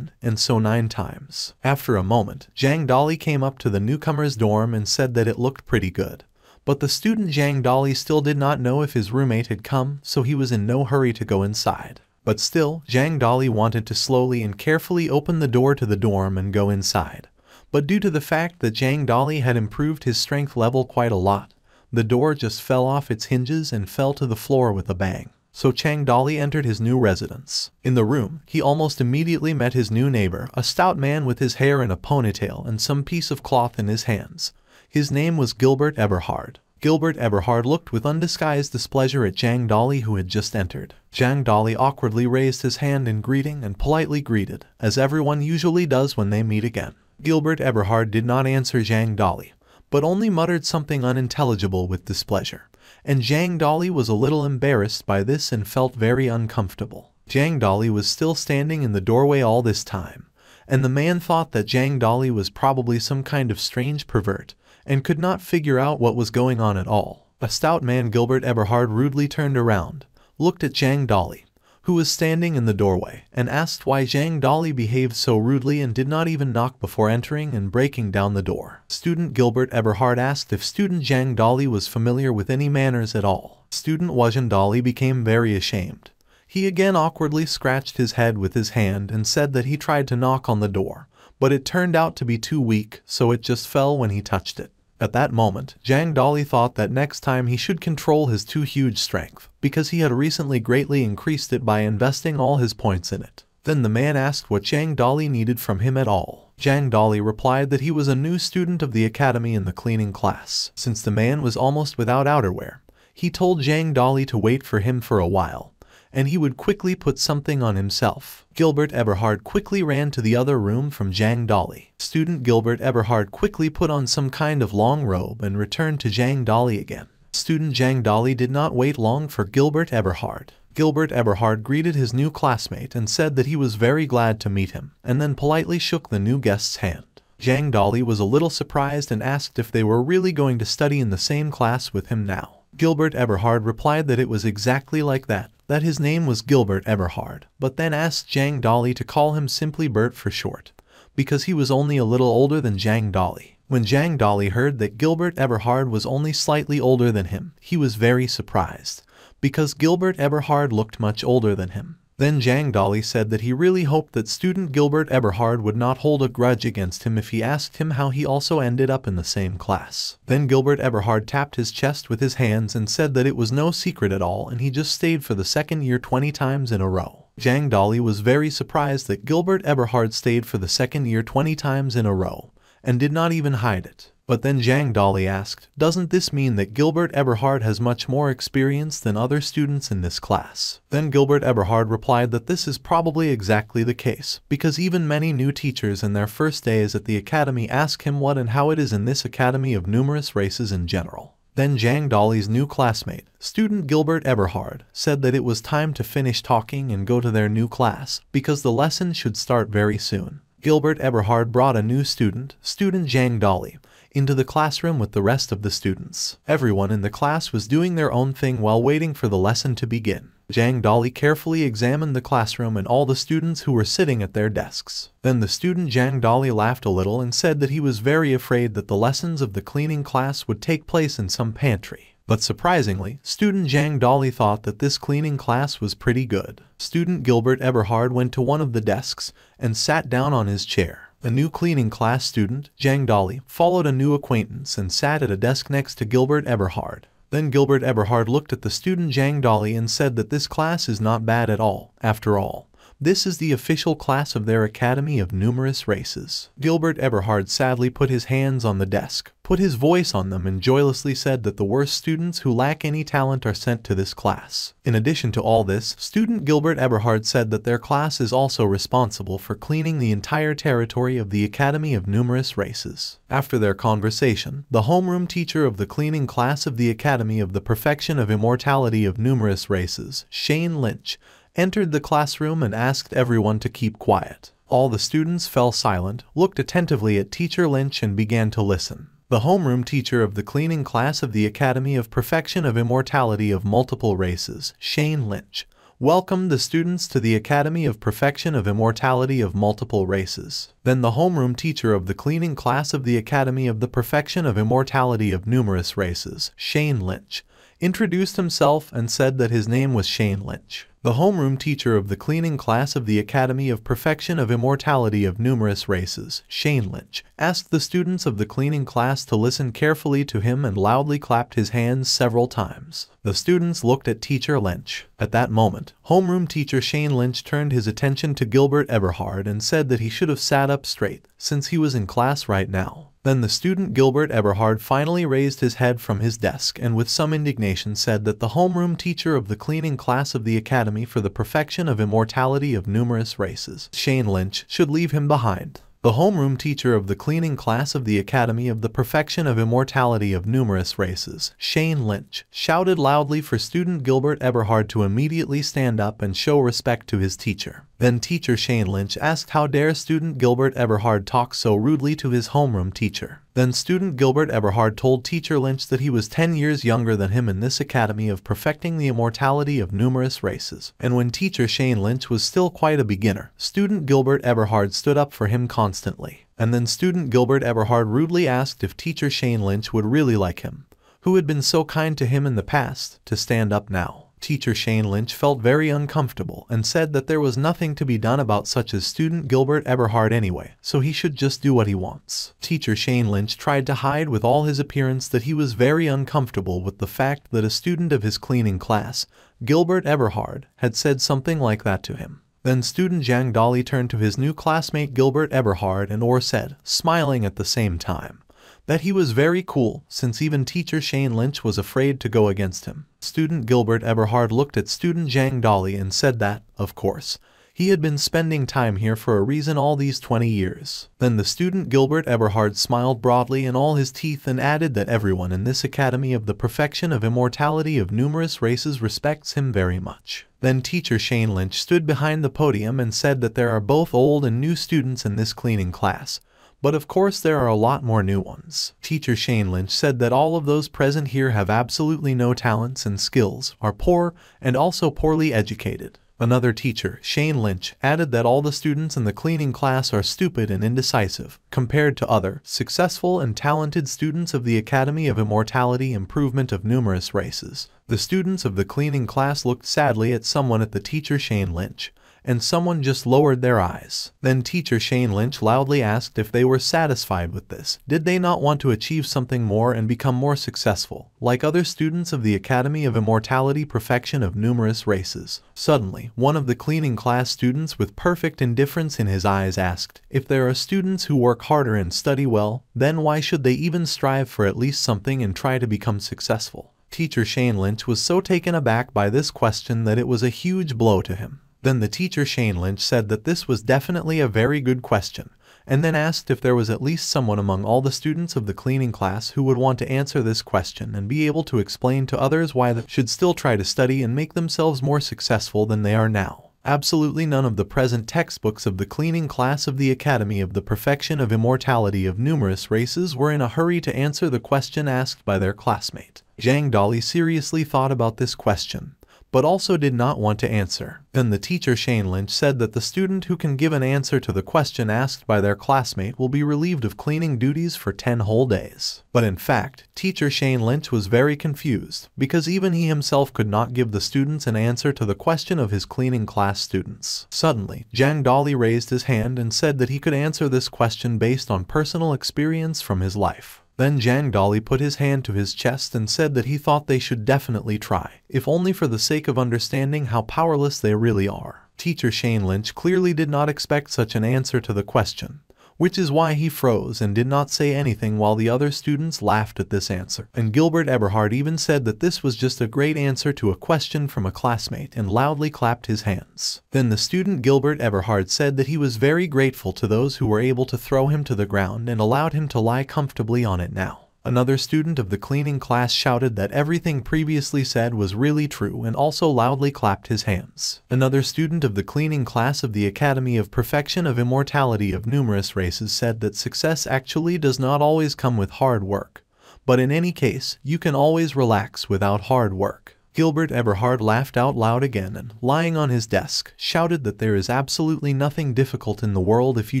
and so 9 times. After a moment, Zhang Dali came up to the newcomer's dorm and said that it looked pretty good. But the student Zhang Dali still did not know if his roommate had come, so he was in no hurry to go inside. But still, Zhang Dali wanted to slowly and carefully open the door to the dorm and go inside. But due to the fact that Zhang Dali had improved his strength level quite a lot, the door just fell off its hinges and fell to the floor with a bang. So Zhang Dali entered his new residence. In the room, he almost immediately met his new neighbor, a stout man with his hair in a ponytail and some piece of cloth in his hands. His name was Gilbert Eberhard. Gilbert Eberhard looked with undisguised displeasure at Zhang Dali, who had just entered. Zhang Dali awkwardly raised his hand in greeting and politely greeted, as everyone usually does when they meet again. Gilbert Eberhard did not answer Zhang Dali, but only muttered something unintelligible with displeasure. And Zhang Dali was a little embarrassed by this and felt very uncomfortable. Zhang Dali was still standing in the doorway all this time, and the man thought that Zhang Dali was probably some kind of strange pervert, and could not figure out what was going on at all. A stout man, Gilbert Eberhard, rudely turned around, looked at Zhang Dali, who was standing in the doorway, and asked why Zhang Dali behaved so rudely and did not even knock before entering and breaking down the door. Student Gilbert Eberhard asked if student Zhang Dali was familiar with any manners at all. Student Zhang Dali became very ashamed. He again awkwardly scratched his head with his hand and said that he tried to knock on the door, but it turned out to be too weak, so it just fell when he touched it. At that moment, Zhang Dali thought that next time he should control his too huge strength, because he had recently greatly increased it by investing all his points in it. Then the man asked what Zhang Dali needed from him at all. Zhang Dali replied that he was a new student of the academy in the cleaning class. Since the man was almost without outerwear, he told Zhang Dali to wait for him for a while, and he would quickly put something on himself. Gilbert Eberhard quickly ran to the other room from Zhang Dali. Student Gilbert Eberhard quickly put on some kind of long robe and returned to Zhang Dali again. Student Zhang Dali did not wait long for Gilbert Eberhard. Gilbert Eberhard greeted his new classmate and said that he was very glad to meet him, and then politely shook the new guest's hand. Zhang Dali was a little surprised and asked if they were really going to study in the same class with him now. Gilbert Eberhard replied that it was exactly like that his name was Gilbert Eberhard, but then asked Zhang Dali to call him simply Bert for short, because he was only a little older than Zhang Dali. When Zhang Dali heard that Gilbert Eberhard was only slightly older than him, he was very surprised, because Gilbert Eberhard looked much older than him. Then Zhang Dali said that he really hoped that student Gilbert Eberhard would not hold a grudge against him if he asked him how he also ended up in the same class. Then Gilbert Eberhard tapped his chest with his hands and said that it was no secret at all and he just stayed for the second year 20 times in a row. Zhang Dali was very surprised that Gilbert Eberhard stayed for the second year 20 times in a row, and did not even hide it. But then Zhang Dali asked, doesn't this mean that Gilbert Eberhard has much more experience than other students in this class? Then Gilbert Eberhard replied that this is probably exactly the case, because even many new teachers in their first days at the academy ask him what and how it is in this academy of numerous races in general. Then Zhang Dali's new classmate, student Gilbert Eberhard, said that it was time to finish talking and go to their new class, because the lesson should start very soon. Gilbert Eberhard brought a new student, student Zhang Dali, into the classroom with the rest of the students. Everyone in the class was doing their own thing while waiting for the lesson to begin. Zhang Dali carefully examined the classroom and all the students who were sitting at their desks. Then the student Zhang Dali laughed a little and said that he was very afraid that the lessons of the cleaning class would take place in some pantry. But surprisingly, student Zhang Dali thought that this cleaning class was pretty good. Student Gilbert Eberhard went to one of the desks and sat down on his chair. A new cleaning class student, Zhang Dali, followed a new acquaintance and sat at a desk next to Gilbert Eberhard. Then Gilbert Eberhard looked at the student Zhang Dali and said that this class is not bad at all. After all, this is the official class of their Academy of Numerous Races. Gilbert Eberhard sadly put his hands on the desk, put his voice on them and joylessly said that the worst students who lack any talent are sent to this class. In addition to all this, student Gilbert Eberhard said that their class is also responsible for cleaning the entire territory of the Academy of Numerous Races. After their conversation, the homeroom teacher of the cleaning class of the Academy of the Perfection of Immortality of Numerous Races, Shane Lynch, entered the classroom and asked everyone to keep quiet. All the students fell silent, looked attentively at Teacher Lynch and began to listen. The homeroom teacher of the cleaning class of the Academy of Perfection of Immortality of Multiple Races, Shane Lynch, welcomed the students to the Academy of Perfection of Immortality of Multiple Races. Then the homeroom teacher of the cleaning class of the Academy of the Perfection of Immortality of Numerous Races, Shane Lynch, introduced himself and said that his name was Shane Lynch. The homeroom teacher of the cleaning class of the Academy of Perfection of Immortality of Numerous Races, Shane Lynch, asked the students of the cleaning class to listen carefully to him and loudly clapped his hands several times. The students looked at Teacher Lynch. At that moment, homeroom teacher Shane Lynch turned his attention to Gilbert Eberhard and said that he should have sat up straight, since he was in class right now. Then the student Gilbert Eberhard finally raised his head from his desk and with some indignation said that the homeroom teacher of the cleaning class of the Academy for the Perfection of Immortality of Numerous Races, Shane Lynch, should leave him behind. The homeroom teacher of the cleaning class of the Academy of the Perfection of Immortality of Numerous Races, Shane Lynch, shouted loudly for student Gilbert Eberhard to immediately stand up and show respect to his teacher. Then teacher Shane Lynch asked how dare student Gilbert Eberhard talk so rudely to his homeroom teacher. Then student Gilbert Eberhard told teacher Lynch that he was 10 years younger than him in this Academy of Perfecting the Immortality of Numerous Races. And when teacher Shane Lynch was still quite a beginner, student Gilbert Eberhard stood up for him constantly. And then student Gilbert Eberhard rudely asked if teacher Shane Lynch would really like him, who had been so kind to him in the past, to stand up now. Teacher Shane Lynch felt very uncomfortable and said that there was nothing to be done about such as student Gilbert Eberhard anyway, so he should just do what he wants. Teacher Shane Lynch tried to hide with all his appearance that he was very uncomfortable with the fact that a student of his cleaning class, Gilbert Eberhard, had said something like that to him. Then student Zhang Dali turned to his new classmate Gilbert Eberhard and said, smiling at the same time, that he was very cool, since even teacher Shane Lynch was afraid to go against him. Student Gilbert Eberhard looked at student Zhang Dali and said that, of course, he had been spending time here for a reason all these 20 years. Then the student Gilbert Eberhard smiled broadly in all his teeth and added that everyone in this Academy of the Perfection of Immortality of Numerous Races respects him very much. Then teacher Shane Lynch stood behind the podium and said that there are both old and new students in this cleaning class, but of course there are a lot more new ones. Teacher Shane Lynch said that all of those present here have absolutely no talents and skills, are poor, and also poorly educated. Another teacher, Shane Lynch, added that all the students in the cleaning class are stupid and indecisive, compared to other, successful and talented students of the Academy of Immortality Improvement of Numerous Races. The students of the cleaning class looked sadly at someone at the teacher Shane Lynch, and someone just lowered their eyes. Then teacher Shane Lynch loudly asked if they were satisfied with this. Did they not want to achieve something more and become more successful, like other students of the Academy of Immortality Perfection of Numerous Races? Suddenly, one of the cleaning class students with perfect indifference in his eyes asked, if there are students who work harder and study well, then why should they even strive for at least something and try to become successful? Teacher Shane Lynch was so taken aback by this question that it was a huge blow to him. Then the teacher Shane Lynch said that this was definitely a very good question, and then asked if there was at least someone among all the students of the cleaning class who would want to answer this question and be able to explain to others why they should still try to study and make themselves more successful than they are now. Absolutely none of the present textbooks of the cleaning class of the Academy of the Perfection of Immortality of Numerous Races were in a hurry to answer the question asked by their classmate. Zhang Dali seriously thought about this question, but also did not want to answer. Then the teacher Shane Lynch said that the student who can give an answer to the question asked by their classmate will be relieved of cleaning duties for 10 whole days. But in fact, teacher Shane Lynch was very confused, because even he himself could not give the students an answer to the question of his cleaning class students. Suddenly, Zhang Dali raised his hand and said that he could answer this question based on personal experience from his life. Then Zhang Dali put his hand to his chest and said that he thought they should definitely try, if only for the sake of understanding how powerless they really are. Teacher Shane Lynch clearly did not expect such an answer to the question, which is why he froze and did not say anything while the other students laughed at this answer. And Gilbert Eberhard even said that this was just a great answer to a question from a classmate and loudly clapped his hands. Then the student Gilbert Eberhard said that he was very grateful to those who were able to throw him to the ground and allowed him to lie comfortably on it now. Another student of the cleaning class shouted that everything previously said was really true and also loudly clapped his hands. Another student of the cleaning class of the Academy of Perfection of Immortality of Numerous Races said that success actually does not always come with hard work, but in any case, you can always relax without hard work. Gilbert Eberhard laughed out loud again and, lying on his desk, shouted that there is absolutely nothing difficult in the world if you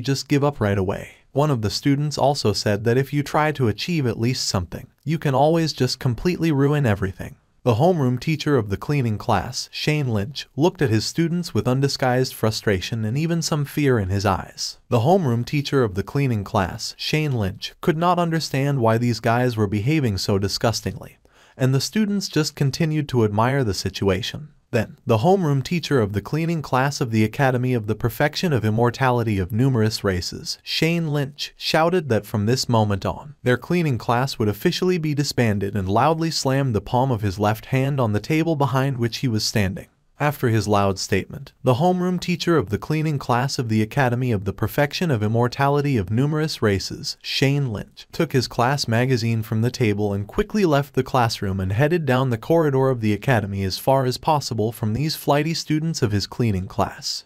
just give up right away. One of the students also said that if you try to achieve at least something, you can always just completely ruin everything. The homeroom teacher of the cleaning class, Shane Lynch, looked at his students with undisguised frustration and even some fear in his eyes. The homeroom teacher of the cleaning class, Shane Lynch, could not understand why these guys were behaving so disgustingly, and the students just continued to admire the situation. Then, the homeroom teacher of the cleaning class of the Academy of the Perfection of Immortality of Numerous Races, Shane Lynch, shouted that from this moment on, their cleaning class would officially be disbanded and loudly slammed the palm of his left hand on the table behind which he was standing. After his loud statement, the homeroom teacher of the cleaning class of the Academy of the Perfection of Immortality of Numerous Races, Shane Lynch, took his class magazine from the table and quickly left the classroom and headed down the corridor of the academy as far as possible from these flighty students of his cleaning class.